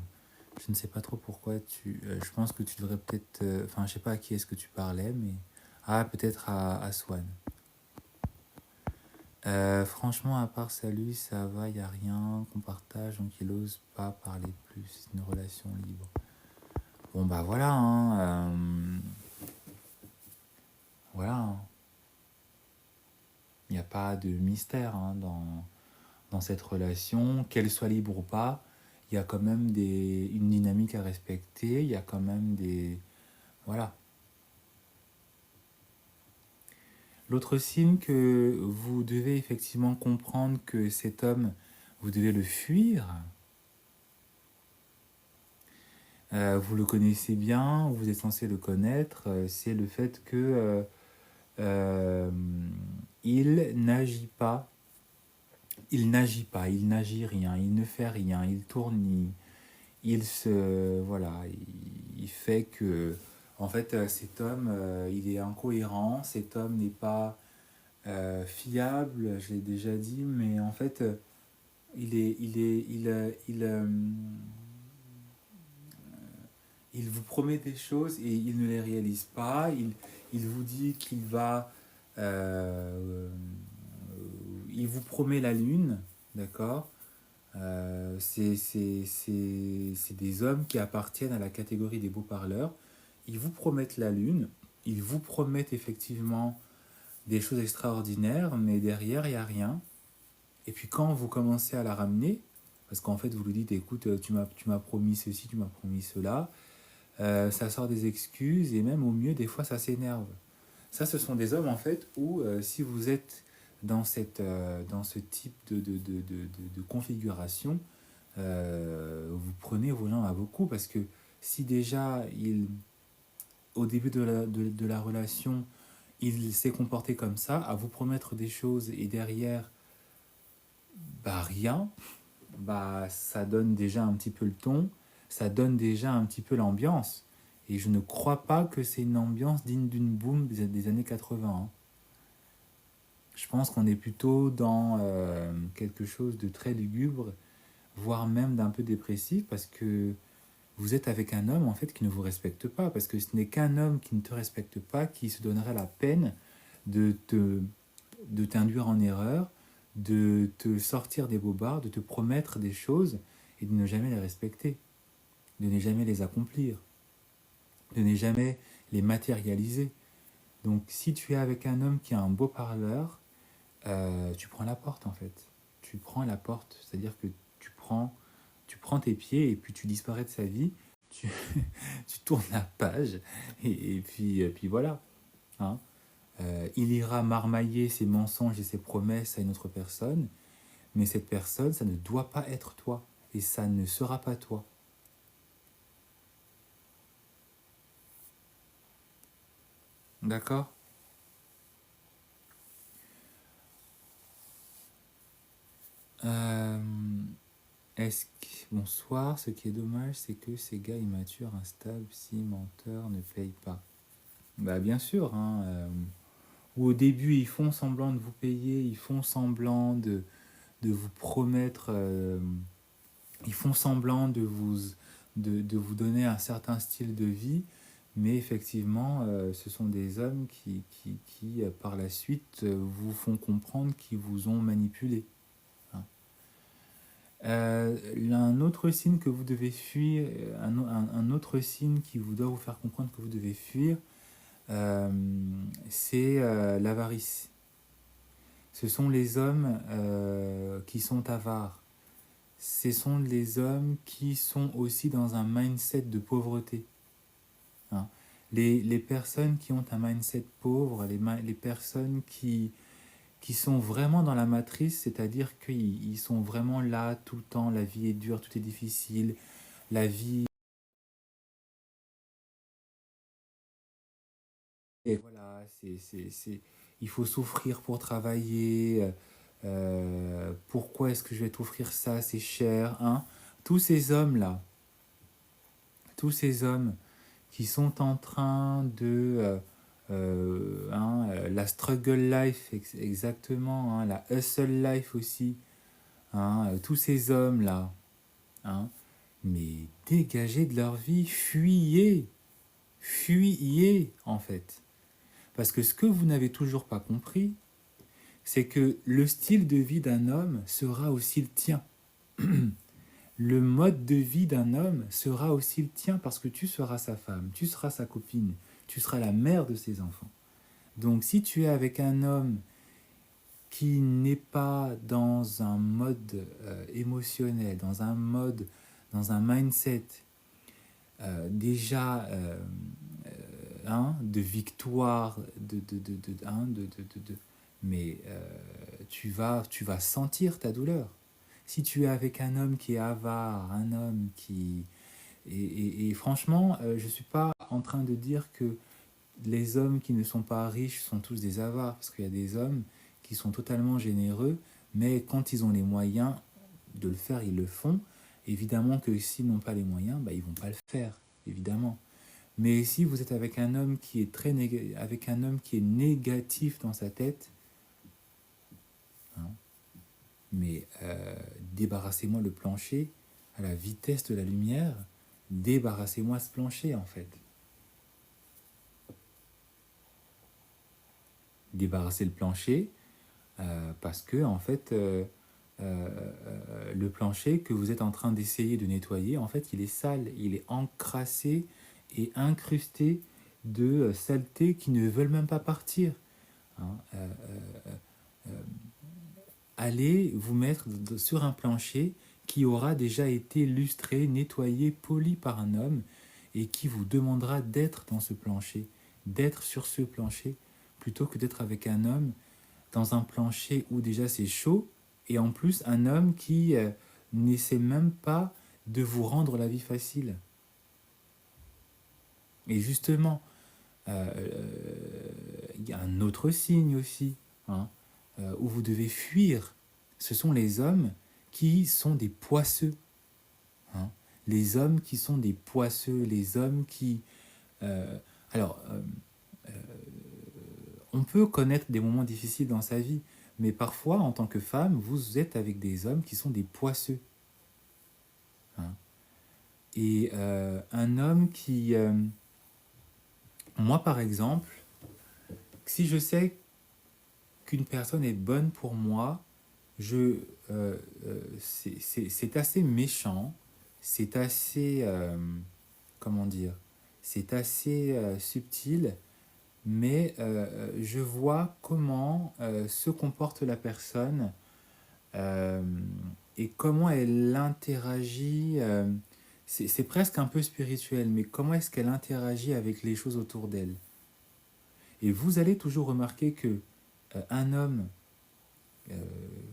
A: Je ne sais pas trop pourquoi je pense que tu devrais peut-être... Enfin, je sais pas à qui est-ce que tu parlais, mais... Ah, peut-être à Swan. Franchement, à part salut, ça va, y a rien qu'on partage, donc il ose pas parler plus. C'est une relation libre. Bon, bah voilà, hein. Voilà. Hein. Il n'y a pas de mystère hein, dans cette relation, qu'elle soit libre ou pas. Il y a quand même une dynamique à respecter. Il y a quand même des... Voilà. L'autre signe que vous devez effectivement comprendre que cet homme, vous devez le fuir. Vous le connaissez bien, vous êtes censé le connaître. C'est le fait que euh, il n'agit pas, il n'agit rien, il ne fait rien, il tourne, voilà, il fait que, en fait, cet homme, il est incohérent, cet homme n'est pas fiable, je l'ai déjà dit, mais en fait, il vous promet des choses et il ne les réalise pas. Il vous dit qu'il va, euh, il vous promet la lune, d'accord. C'est des hommes qui appartiennent à la catégorie des beaux parleurs. Ils vous promettent la lune, ils vous promettent effectivement des choses extraordinaires, mais derrière, il n'y a rien. Et puis quand vous commencez à la ramener, parce qu'en fait, vous lui dites, écoute, tu m'as promis ceci, tu m'as promis cela, ça sort des excuses, et même au mieux, des fois, ça s'énerve. Ça, ce sont des hommes, en fait, où si vous êtes dans ce type de configuration, vous prenez vos jambes à vos coups, parce que si déjà, au début de la relation, il s'est comporté comme ça, à vous promettre des choses, et derrière, bah rien, bah ça donne déjà un petit peu le ton, ça donne déjà un petit peu l'ambiance. Et je ne crois pas que c'est une ambiance digne d'une boom des années 80, hein. Je pense qu'on est plutôt dans quelque chose de très lugubre, voire même d'un peu dépressif, parce que vous êtes avec un homme en fait qui ne vous respecte pas, parce que ce n'est qu'un homme qui ne te respecte pas qui se donnerait la peine de te de t'induire en erreur, de te sortir des bobards, de te promettre des choses et de ne jamais les respecter, de ne jamais les accomplir, de ne jamais les matérialiser. Donc si tu es avec un homme qui a un beau parleur, tu prends la porte en fait. Tu prends la porte, c'est-à-dire que tu prends tes pieds et puis tu disparais de sa vie, tu, tu tournes la page et puis voilà, hein. Il ira marmailler ses mensonges et ses promesses à une autre personne, mais cette personne, ça ne doit pas être toi, et ça ne sera pas toi. D'accord. euh, Est-ce que... Bonsoir, ce qui est dommage, c'est que ces gars immatures, instables, si menteurs, ne payent pas. Bah bien sûr, hein, ou au début, ils font semblant de vous payer, ils font semblant de vous promettre, ils font semblant de vous donner un certain style de vie, mais effectivement, ce sont des hommes qui par la suite, vous font comprendre qu'ils vous ont manipulé, hein. Un autre signe que vous devez fuir, un autre signe qui vous doit vous faire comprendre que vous devez fuir, euh, c'est l'avarice. Ce sont les hommes qui sont avares. Ce sont les hommes qui sont aussi dans un mindset de pauvreté, hein. Les personnes qui ont un mindset pauvre, les personnes qui sont vraiment dans la matrice, c'est-à-dire qu'ils sont vraiment là tout le temps, la vie est dure, tout est difficile, la vie... Et voilà, il faut souffrir pour travailler, pourquoi est-ce que je vais t'offrir ça, c'est cher, hein. Tous ces hommes-là, tous ces hommes qui sont en train de... la struggle life, exactement, hein, la hustle life aussi, hein, tous ces hommes-là, hein, mais dégagez de leur vie, fuyez, fuyez en fait. Parce que ce que vous n'avez toujours pas compris, c'est que le style de vie d'un homme sera aussi le tien. Le mode de vie d'un homme sera aussi le tien parce que tu seras sa femme, tu seras sa copine, tu seras la mère de ses enfants. Donc si tu es avec un homme qui n'est pas dans un mode émotionnel, dans un mindset déjà de victoire, mais tu vas sentir ta douleur. Si tu es avec un homme qui est avare, un homme qui... Et franchement, je ne suis pas en train de dire que les hommes qui ne sont pas riches sont tous des avares, parce qu'il y a des hommes qui sont totalement généreux, mais quand ils ont les moyens de le faire, ils le font. Évidemment que s'ils n'ont pas les moyens, bah, ils vont pas le faire, évidemment. Mais si vous êtes avec un homme qui est avec un homme qui est négatif dans sa tête, hein, mais débarrassez-moi le plancher à la vitesse de la lumière, débarrassez-moi ce plancher en fait. Débarrassez le plancher parce que en fait le plancher que vous êtes en train d'essayer de nettoyer, en fait il est sale, il est encrassé et incrusté de saletés qui ne veulent même pas partir. Hein. Allez vous mettre sur un plancher qui aura déjà été lustré, nettoyé, poli par un homme et qui vous demandera d'être dans ce plancher, d'être sur ce plancher, plutôt que d'être avec un homme dans un plancher où déjà c'est chaud et en plus un homme qui n'essaie même pas de vous rendre la vie facile. Et justement, il y a un autre signe aussi, hein, où vous devez fuir. Ce sont les hommes qui sont des poisseux. Hein. Les hommes qui sont des poisseux, les hommes qui... euh, alors, on peut connaître des moments difficiles dans sa vie, mais parfois, en tant que femme, vous êtes avec des hommes qui sont des poisseux. Hein. Et un homme qui... moi, par exemple, si je sais qu'une personne est bonne pour moi, c'est assez méchant, c'est assez, comment dire, c'est assez subtil, mais je vois comment se comporte la personne euh, et comment elle interagit. C'est presque un peu spirituel, mais comment est-ce qu'elle interagit avec les choses autour d'elle. Et vous allez toujours remarquer que un homme euh,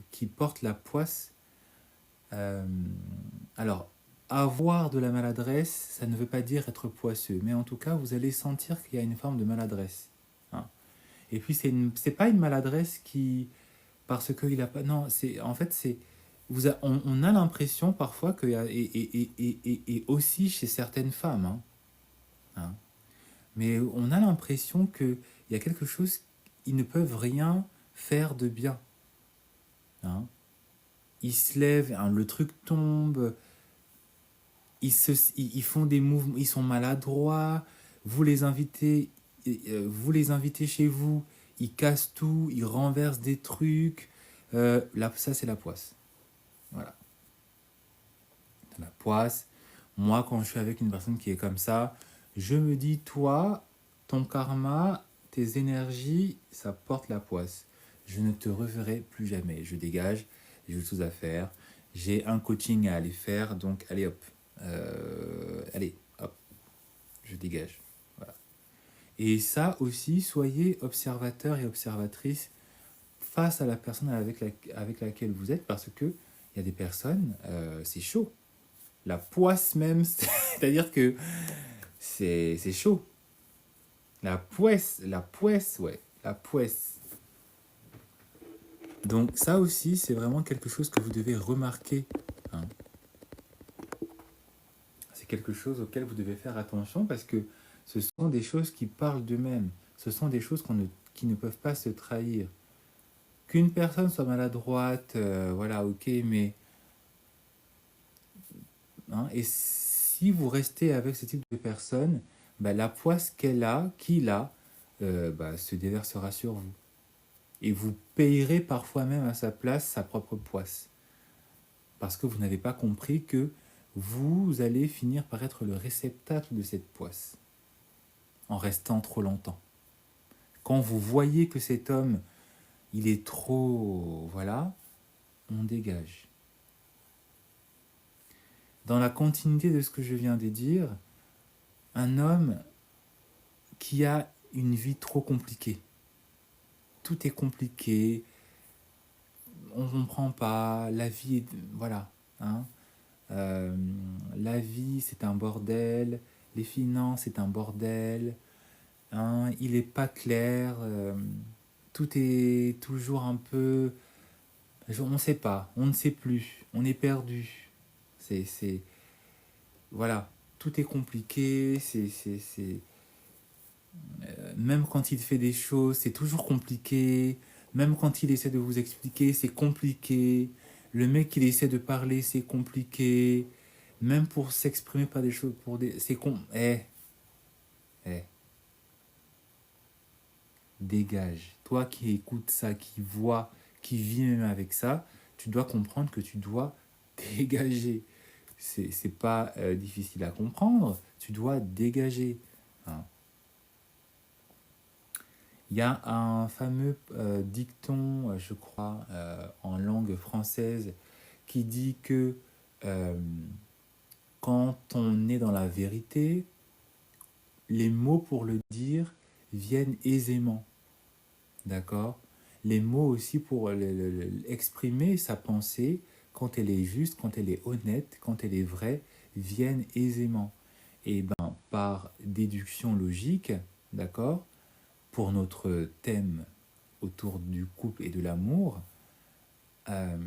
A: qui porte la poisse, euh, alors avoir de la maladresse, ça ne veut pas dire être poisseux, mais en tout cas, vous allez sentir qu'il y a une forme de maladresse. Hein. Et puis, c'est pas une maladresse qui, parce qu'il a pas, non, c'est, en fait, c'est, on a l'impression parfois que, et aussi chez certaines femmes, hein, hein, mais on a l'impression qu'il y a quelque chose, ils ne peuvent rien faire de bien. Hein. Ils se lèvent, hein, le truc tombe, ils font des mouvements, ils sont maladroits, vous les invitez, vous les invitez chez vous, ils cassent tout, ils renversent des trucs. Là, ça, c'est la poisse. Voilà. La poisse. Moi, quand je suis avec une personne qui est comme ça, je me dis, toi, ton karma, tes énergies, ça porte la poisse. Je ne te reverrai plus jamais. Je dégage, j'ai autre chose à faire. J'ai un coaching à aller faire, donc allez hop. Allez, hop, je dégage. Voilà. Et ça aussi, soyez observateur et observatrice face à la personne avec laquelle vous êtes, parce que il y a des personnes, c'est chaud. La poisse même, c'est-à-dire que c'est chaud. La poisse, ouais, la poisse. Donc ça aussi, c'est vraiment quelque chose que vous devez remarquer. Hein. C'est quelque chose auquel vous devez faire attention parce que ce sont des choses qui parlent d'eux-mêmes. Ce sont des choses qui ne peuvent pas se trahir. Qu'une personne soit maladroite, voilà, ok, mais... Hein, et si vous restez avec ce type de personne, bah, la poisse qu'il a, bah, se déversera sur vous. Et vous payerez parfois même à sa place sa propre poisse. Parce que vous n'avez pas compris que vous allez finir par être le réceptacle de cette poisse. En restant trop longtemps. Quand vous voyez que cet homme, il est trop... Voilà, on dégage. Dans la continuité de ce que je viens de dire, un homme qui a une vie trop compliquée. Tout est compliqué, on ne comprend pas, la vie est... Voilà. Hein. Euh, la vie, c'est un bordel, les finances, c'est un bordel, hein, il n'est pas clair, tout est toujours un peu... On ne sait pas, on ne sait plus, on est perdu. C'est, voilà, tout est compliqué, même quand il fait des choses, c'est toujours compliqué. Même quand il essaie de vous expliquer, c'est compliqué. Le mec, il essaie de parler, c'est compliqué. Même pour s'exprimer par des choses, pour des... C'est con... Eh, dégage. Toi qui écoutes ça, qui vois, qui vis même avec ça, tu dois comprendre que tu dois dégager. C'est pas difficile à comprendre. Tu dois dégager. Hein. Il y a un fameux dicton, je crois, en langue française, qui dit que euh, quand on est dans la vérité, les mots pour le dire viennent aisément. D'accord. Les mots aussi pour exprimer sa pensée, quand elle est juste, quand elle est honnête, quand elle est vraie, viennent aisément. Et ben, par déduction logique, d'accord, pour notre thème autour du couple et de l'amour, euh,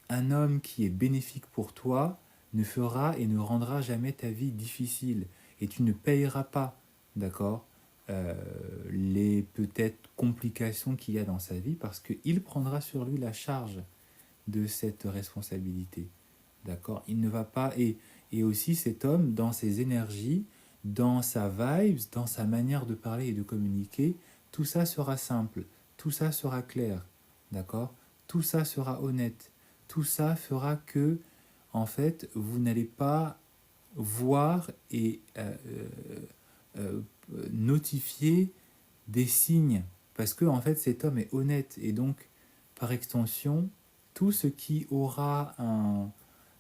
A: un homme qui est bénéfique pour toi ne fera et ne rendra jamais ta vie difficile. Et tu ne payeras pas, d'accord, les peut-être complications qu'il y a dans sa vie parce qu'il prendra sur lui la charge de cette responsabilité. D'accord. Il ne va pas... Et aussi cet homme, dans ses énergies, dans sa vibes, dans sa manière de parler et de communiquer, tout ça sera simple, tout ça sera clair. D'accord. Tout ça sera honnête. Tout ça fera que, en fait, vous n'allez pas voir et notifier des signes. Parce que, en fait, cet homme est honnête. Et donc, par extension, tout ce qui aura un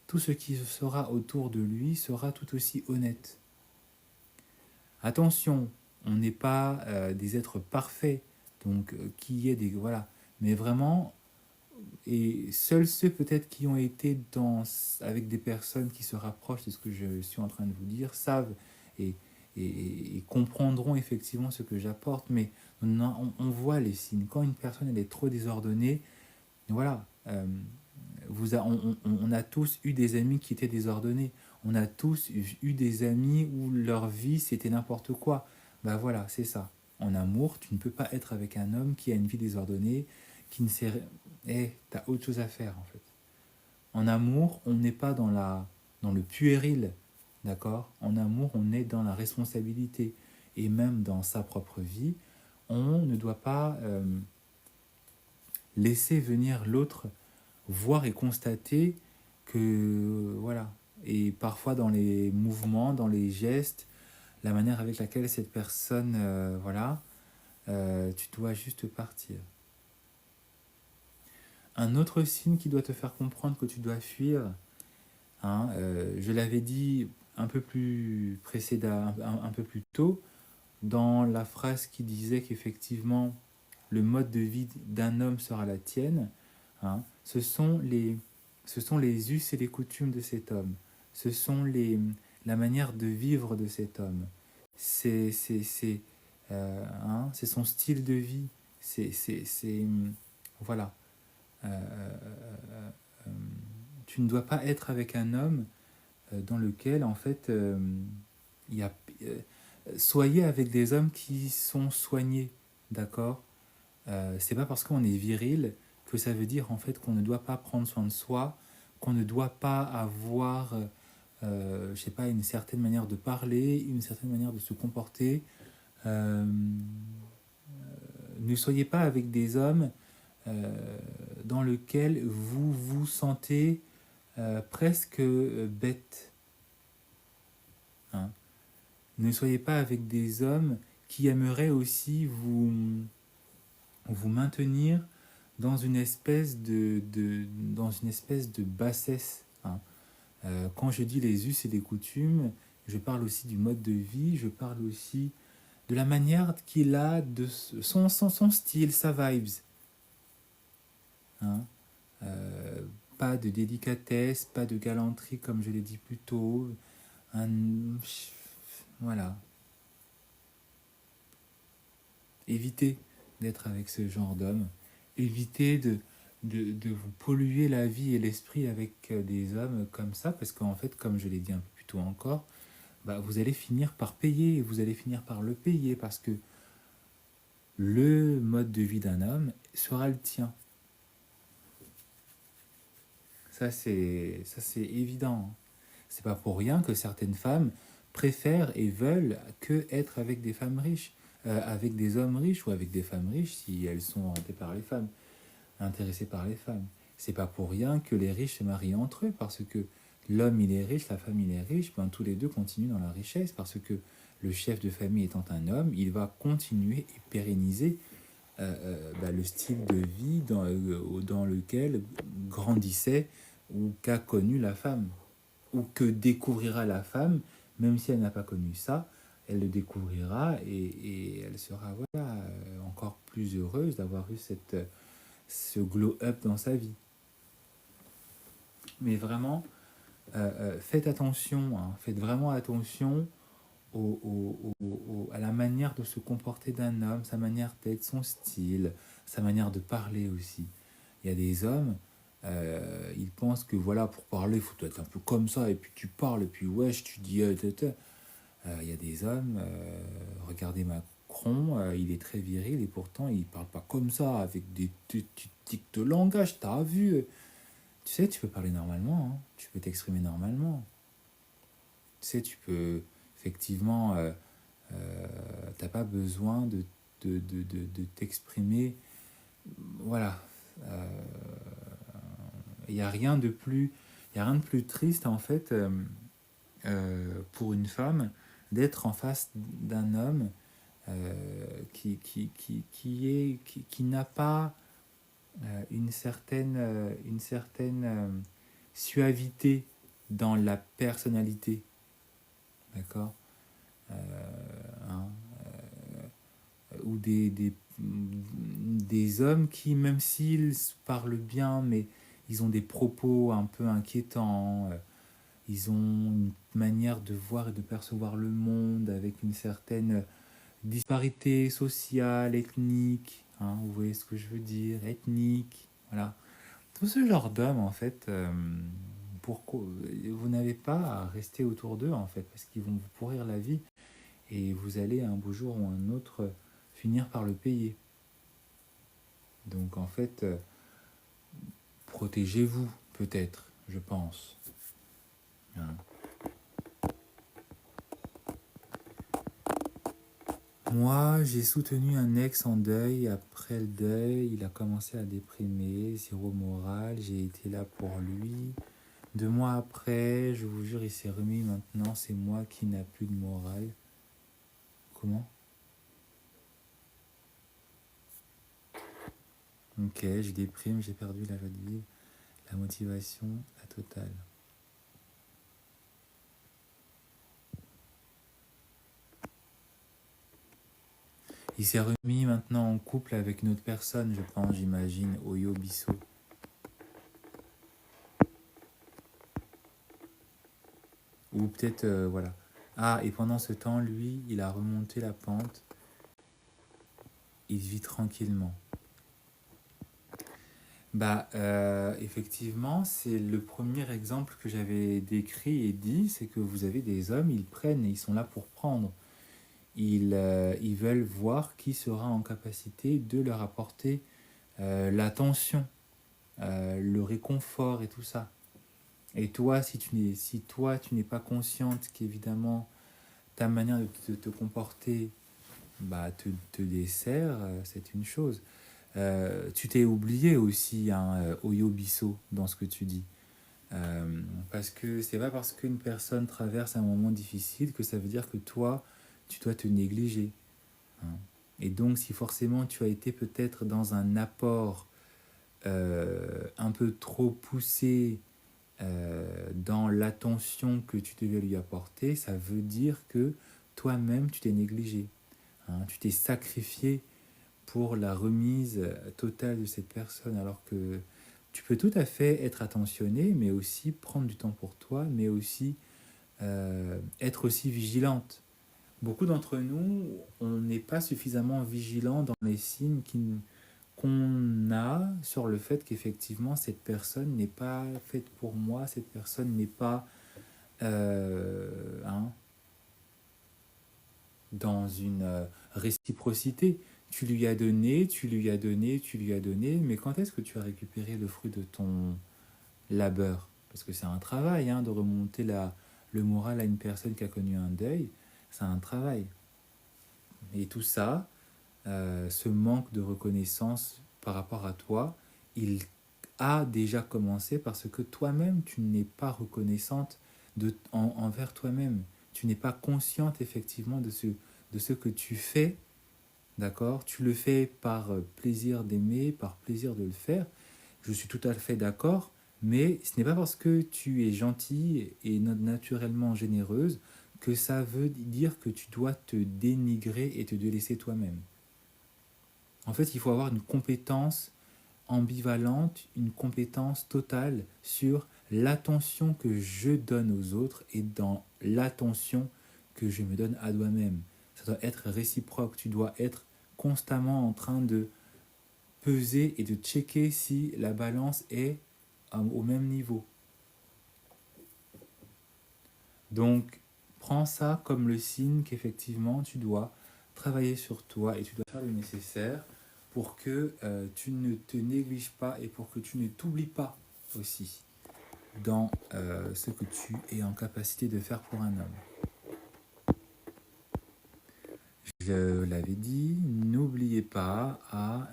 A: tout ce qui sera autour de lui sera tout aussi honnête. Attention, on n'est pas des êtres parfaits, donc qui est des... Voilà. Mais vraiment, et seuls ceux peut-être qui ont été avec des personnes qui se rapprochent de ce que je suis en train de vous dire savent et, et comprendront effectivement ce que j'apporte, mais on voit les signes. Quand une personne elle est trop désordonnée, voilà, on a tous eu des amis qui étaient désordonnés. On a tous eu des amis où leur vie, c'était n'importe quoi. Ben voilà, c'est ça. En amour, tu ne peux pas être avec un homme qui a une vie désordonnée, qui ne sait... t'as autre chose à faire, en fait. En amour, on n'est pas dans le puéril, d'accord. En amour, on est dans la responsabilité. Et même dans sa propre vie, on ne doit pas laisser venir l'autre voir et constater que voilà, et parfois dans les mouvements, dans les gestes, la manière avec laquelle cette personne voilà, tu dois juste partir. Un autre signe qui doit te faire comprendre que tu dois fuir, hein, je l'avais dit un peu plus précédent, un peu plus tôt, dans la phrase qui disait qu'effectivement le mode de vie d'un homme sera la tienne, hein, ce sont les us et les coutumes de cet homme, ce sont la manière de vivre de cet homme, c'est son style de vie, voilà. Euh, euh, tu ne dois pas être avec un homme dans lequel en fait il y a soyez avec des hommes qui sont soignés, d'accord. C'est pas parce qu'on est viril que ça veut dire en fait qu'on ne doit pas prendre soin de soi, qu'on ne doit pas avoir, je sais pas, une certaine manière de parler, une certaine manière de se comporter. Euh, ne soyez pas avec des hommes dans lesquels vous vous sentez presque bête. Hein. Ne soyez pas avec des hommes qui aimeraient aussi vous maintenir dans une espèce dans une espèce de bassesse. Hein. Quand je dis les us et les coutumes, je parle aussi du mode de vie, je parle aussi de la manière qu'il a, de son style, sa vibes. Hein. Euh, Pas de délicatesse, pas de galanterie comme je l'ai dit plus tôt. Un, voilà. Évitez d'être avec ce genre d'homme. Évitez de vous polluer la vie et l'esprit avec des hommes comme ça, parce qu'en fait, comme je l'ai dit un peu plus tôt encore, bah, vous allez finir par payer, et vous allez finir par le payer, parce que le mode de vie d'un homme sera le tien. Ça c'est évident. C'est pas pour rien que certaines femmes préfèrent et veulent que être avec des femmes riches, avec des hommes riches ou avec des femmes riches si elles sont intéressées par les femmes. C'est pas pour rien que les riches se marient entre eux, parce que l'homme il est riche, la femme il est riche, ben, tous les deux continuent dans la richesse, parce que le chef de famille étant un homme, il va continuer et pérenniser le style de vie dans lequel grandissait ou qu'a connu la femme, ou que découvrira la femme, même si elle n'a pas connu ça, elle le découvrira et elle sera voilà, encore plus heureuse d'avoir eu ce glow-up dans sa vie. Mais vraiment, faites attention, hein, faites vraiment attention à la manière de se comporter d'un homme, sa manière d'être, son style, sa manière de parler aussi. Il y a des hommes, ils pensent que voilà, pour parler, il faut être un peu comme ça, et puis tu parles, et puis wesh, tu dis... Il y a des hommes, regardez Macron, il est très viril, et pourtant il parle pas comme ça, avec des tics de langage, t'as vu. Tu sais, tu peux parler normalement, hein, tu peux t'exprimer normalement. Tu sais, tu peux effectivement t'as pas besoin de t'exprimer. Voilà. Il n'y a rien de plus. Il y a rien de plus triste en fait pour une femme d'être en face d'un homme qui n'a pas une certaine suavité dans la personnalité. D'accord. Hein, ou des hommes qui, même s'ils parlent bien, mais ils ont des propos un peu inquiétants, ils ont une manière de voir et de percevoir le monde avec une certaine disparité sociale, ethnique, hein, vous voyez ce que je veux dire, ethnique, voilà. Tout ce genre d'hommes, en fait, pourquoi vous n'avez pas à rester autour d'eux, en fait, parce qu'ils vont vous pourrir la vie et vous allez un beau jour ou un autre finir par le payer. Donc en fait, protégez-vous peut-être, je pense. Hein. Moi, j'ai soutenu un ex en deuil. Après le deuil, il a commencé à déprimer, zéro morale. J'ai été là pour lui. 2 mois après, je vous jure, il s'est remis. Maintenant, c'est moi qui n'a plus de morale. Comment? Ok, je déprime, j'ai perdu la joie de vivre, la motivation, la totale. Il s'est remis maintenant en couple avec une autre personne, je pense, j'imagine, Oyo Bisso. Ou peut-être, voilà. Ah, et pendant ce temps, lui, il a remonté la pente, il vit tranquillement. Effectivement, c'est le premier exemple que j'avais décrit et dit, c'est que vous avez des hommes, ils prennent et ils sont là pour prendre. Ils veulent voir qui sera en capacité de leur apporter l'attention, le réconfort et tout ça. Et toi, si toi, tu n'es pas consciente qu'évidemment, ta manière de te comporter te dessert, c'est une chose. Tu t'es oublié aussi, hein, Oyo Bisso, dans ce que tu dis. Parce que c'est pas parce qu'une personne traverse un moment difficile que ça veut dire que toi, tu dois te négliger. Hein. Et donc, si forcément tu as été peut-être dans un apport un peu trop poussé dans l'attention que tu devais lui apporter, ça veut dire que toi-même, tu t'es négligé. hein. Tu t'es sacrifié pour la remise totale de cette personne, alors que tu peux tout à fait être attentionné, mais aussi prendre du temps pour toi, mais aussi être aussi vigilante. Beaucoup d'entre nous, on n'est pas suffisamment vigilant dans les signes qu'on a sur le fait qu'effectivement cette personne n'est pas faite pour moi, cette personne n'est pas hein, dans une réciprocité. Tu lui as donné, tu lui as donné, tu lui as donné, mais quand est-ce que tu as récupéré le fruit de ton labeur? Parce que c'est un travail hein, de remonter le moral à une personne qui a connu un deuil, c'est un travail. Et tout ça, ce manque de reconnaissance par rapport à toi, il a déjà commencé parce que toi-même, tu n'es pas reconnaissante envers toi-même. Tu n'es pas consciente effectivement de ce que tu fais, d'accord? Tu le fais par plaisir d'aimer, par plaisir de le faire. Je suis tout à fait d'accord, mais ce n'est pas parce que tu es gentille et naturellement généreuse que ça veut dire que tu dois te dénigrer et te délaisser toi-même. En fait, il faut avoir une compétence ambivalente, une compétence totale sur l'attention que je donne aux autres et dans l'attention que je me donne à moi-même. Ça doit être réciproque. Tu dois être constamment en train de peser et de checker si la balance est au même niveau. Donc, prends ça comme le signe qu'effectivement, tu dois travailler sur toi et tu dois faire le nécessaire pour que tu ne te négliges pas et pour que tu ne t'oublies pas aussi dans ce que tu es en capacité de faire pour un homme. Je l'avais dit, n'oubliez pas à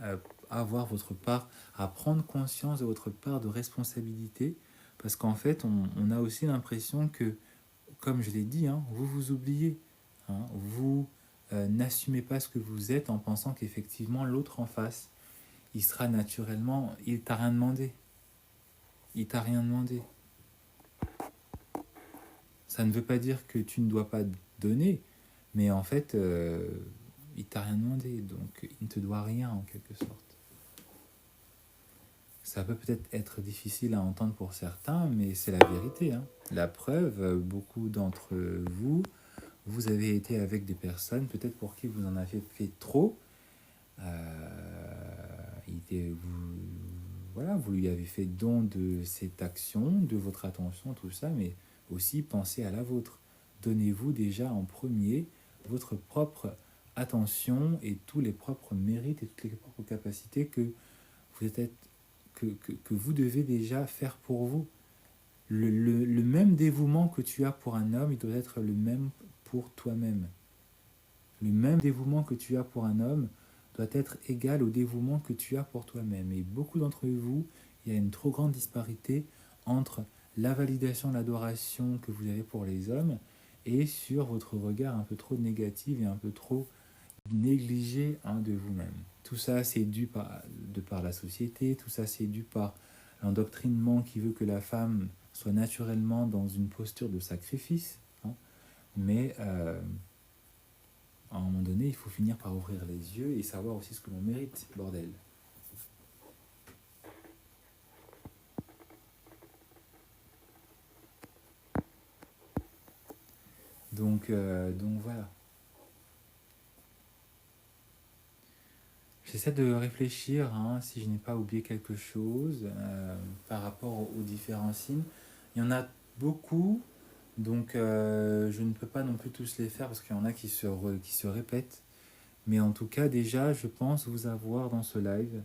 A: avoir votre part, à prendre conscience de votre part de responsabilité, parce qu'en fait, on a aussi l'impression que, comme je l'ai dit, hein, vous vous oubliez. Hein, vous n'assumez pas ce que vous êtes en pensant qu'effectivement l'autre en face, il sera naturellement, il t'a rien demandé. Il t'a rien demandé. Ça ne veut pas dire que tu ne dois pas donner, mais en fait, il t'a rien demandé, donc il ne te doit rien en quelque sorte. Ça peut peut-être être difficile à entendre pour certains, mais c'est la vérité. Hein. La preuve, beaucoup d'entre vous, vous avez été avec des personnes, peut-être pour qui vous en avez fait trop. Voilà, vous lui avez fait don de cette action, de votre attention, tout ça, mais aussi pensez à la vôtre. Donnez-vous déjà en premier votre propre attention et tous les propres mérites et toutes les propres capacités vous êtes, que vous devez déjà faire pour vous. Le même dévouement que tu as pour un homme, il doit être le même pour toi-même. Le même dévouement que tu as pour un homme doit être égal au dévouement que tu as pour toi-même. Et beaucoup d'entre vous, il y a une trop grande disparité entre la validation, l'adoration que vous avez pour les hommes et sur votre regard un peu trop négatif et un peu trop négligé hein, de vous-même. Tout ça, c'est dû par la société, tout ça, c'est dû par l'endoctrinement qui veut que la femme soit naturellement dans une posture de sacrifice. Hein, mais à un moment donné, il faut finir par ouvrir les yeux et savoir aussi ce que l'on mérite, bordel. Donc voilà. J'essaie de réfléchir hein, si je n'ai pas oublié quelque chose par rapport aux différents signes. Il y en a beaucoup, donc je ne peux pas non plus tous les faire parce qu'il y en a qui se répètent. Mais en tout cas, déjà, je pense vous avoir dans ce live,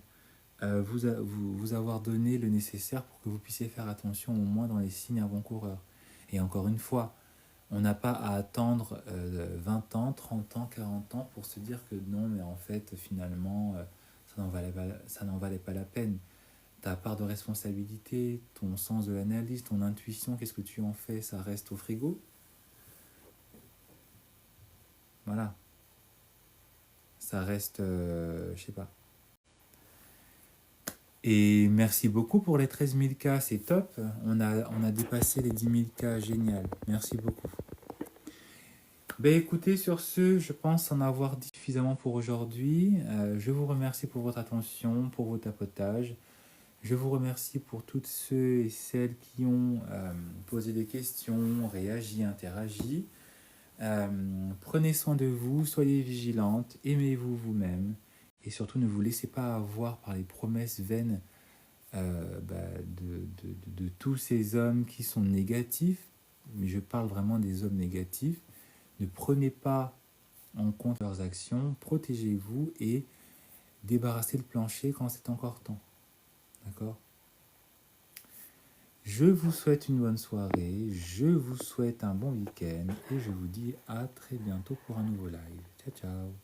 A: vous avoir donné le nécessaire pour que vous puissiez faire attention au moins dans les signes avant-coureurs. Et encore une fois, on n'a pas à attendre 20 ans, 30 ans, 40 ans pour se dire que non, mais en fait, finalement, ça n'en valait pas la peine. Ta part de responsabilité, ton sens de l'analyse, ton intuition, qu'est-ce que tu en fais? Ça reste au frigo. Voilà. Ça reste, je sais pas. Et merci beaucoup pour les 13 000 cas, c'est top. On a dépassé les 10 000 cas, génial. Merci beaucoup. Ben écoutez, sur ce, je pense en avoir dit suffisamment pour aujourd'hui. Je vous remercie pour votre attention, pour vos tapotages. Je vous remercie pour toutes ceux et celles qui ont posé des questions, réagi, interagi. Prenez soin de vous, soyez vigilantes, aimez-vous vous-même et surtout ne vous laissez pas avoir par les promesses vaines de tous ces hommes qui sont négatifs, mais je parle vraiment des hommes négatifs. Ne prenez pas en compte leurs actions, protégez-vous et débarrassez le plancher quand c'est encore temps. D'accord ? Je vous souhaite une bonne soirée, je vous souhaite un bon week-end et je vous dis à très bientôt pour un nouveau live. Ciao ciao.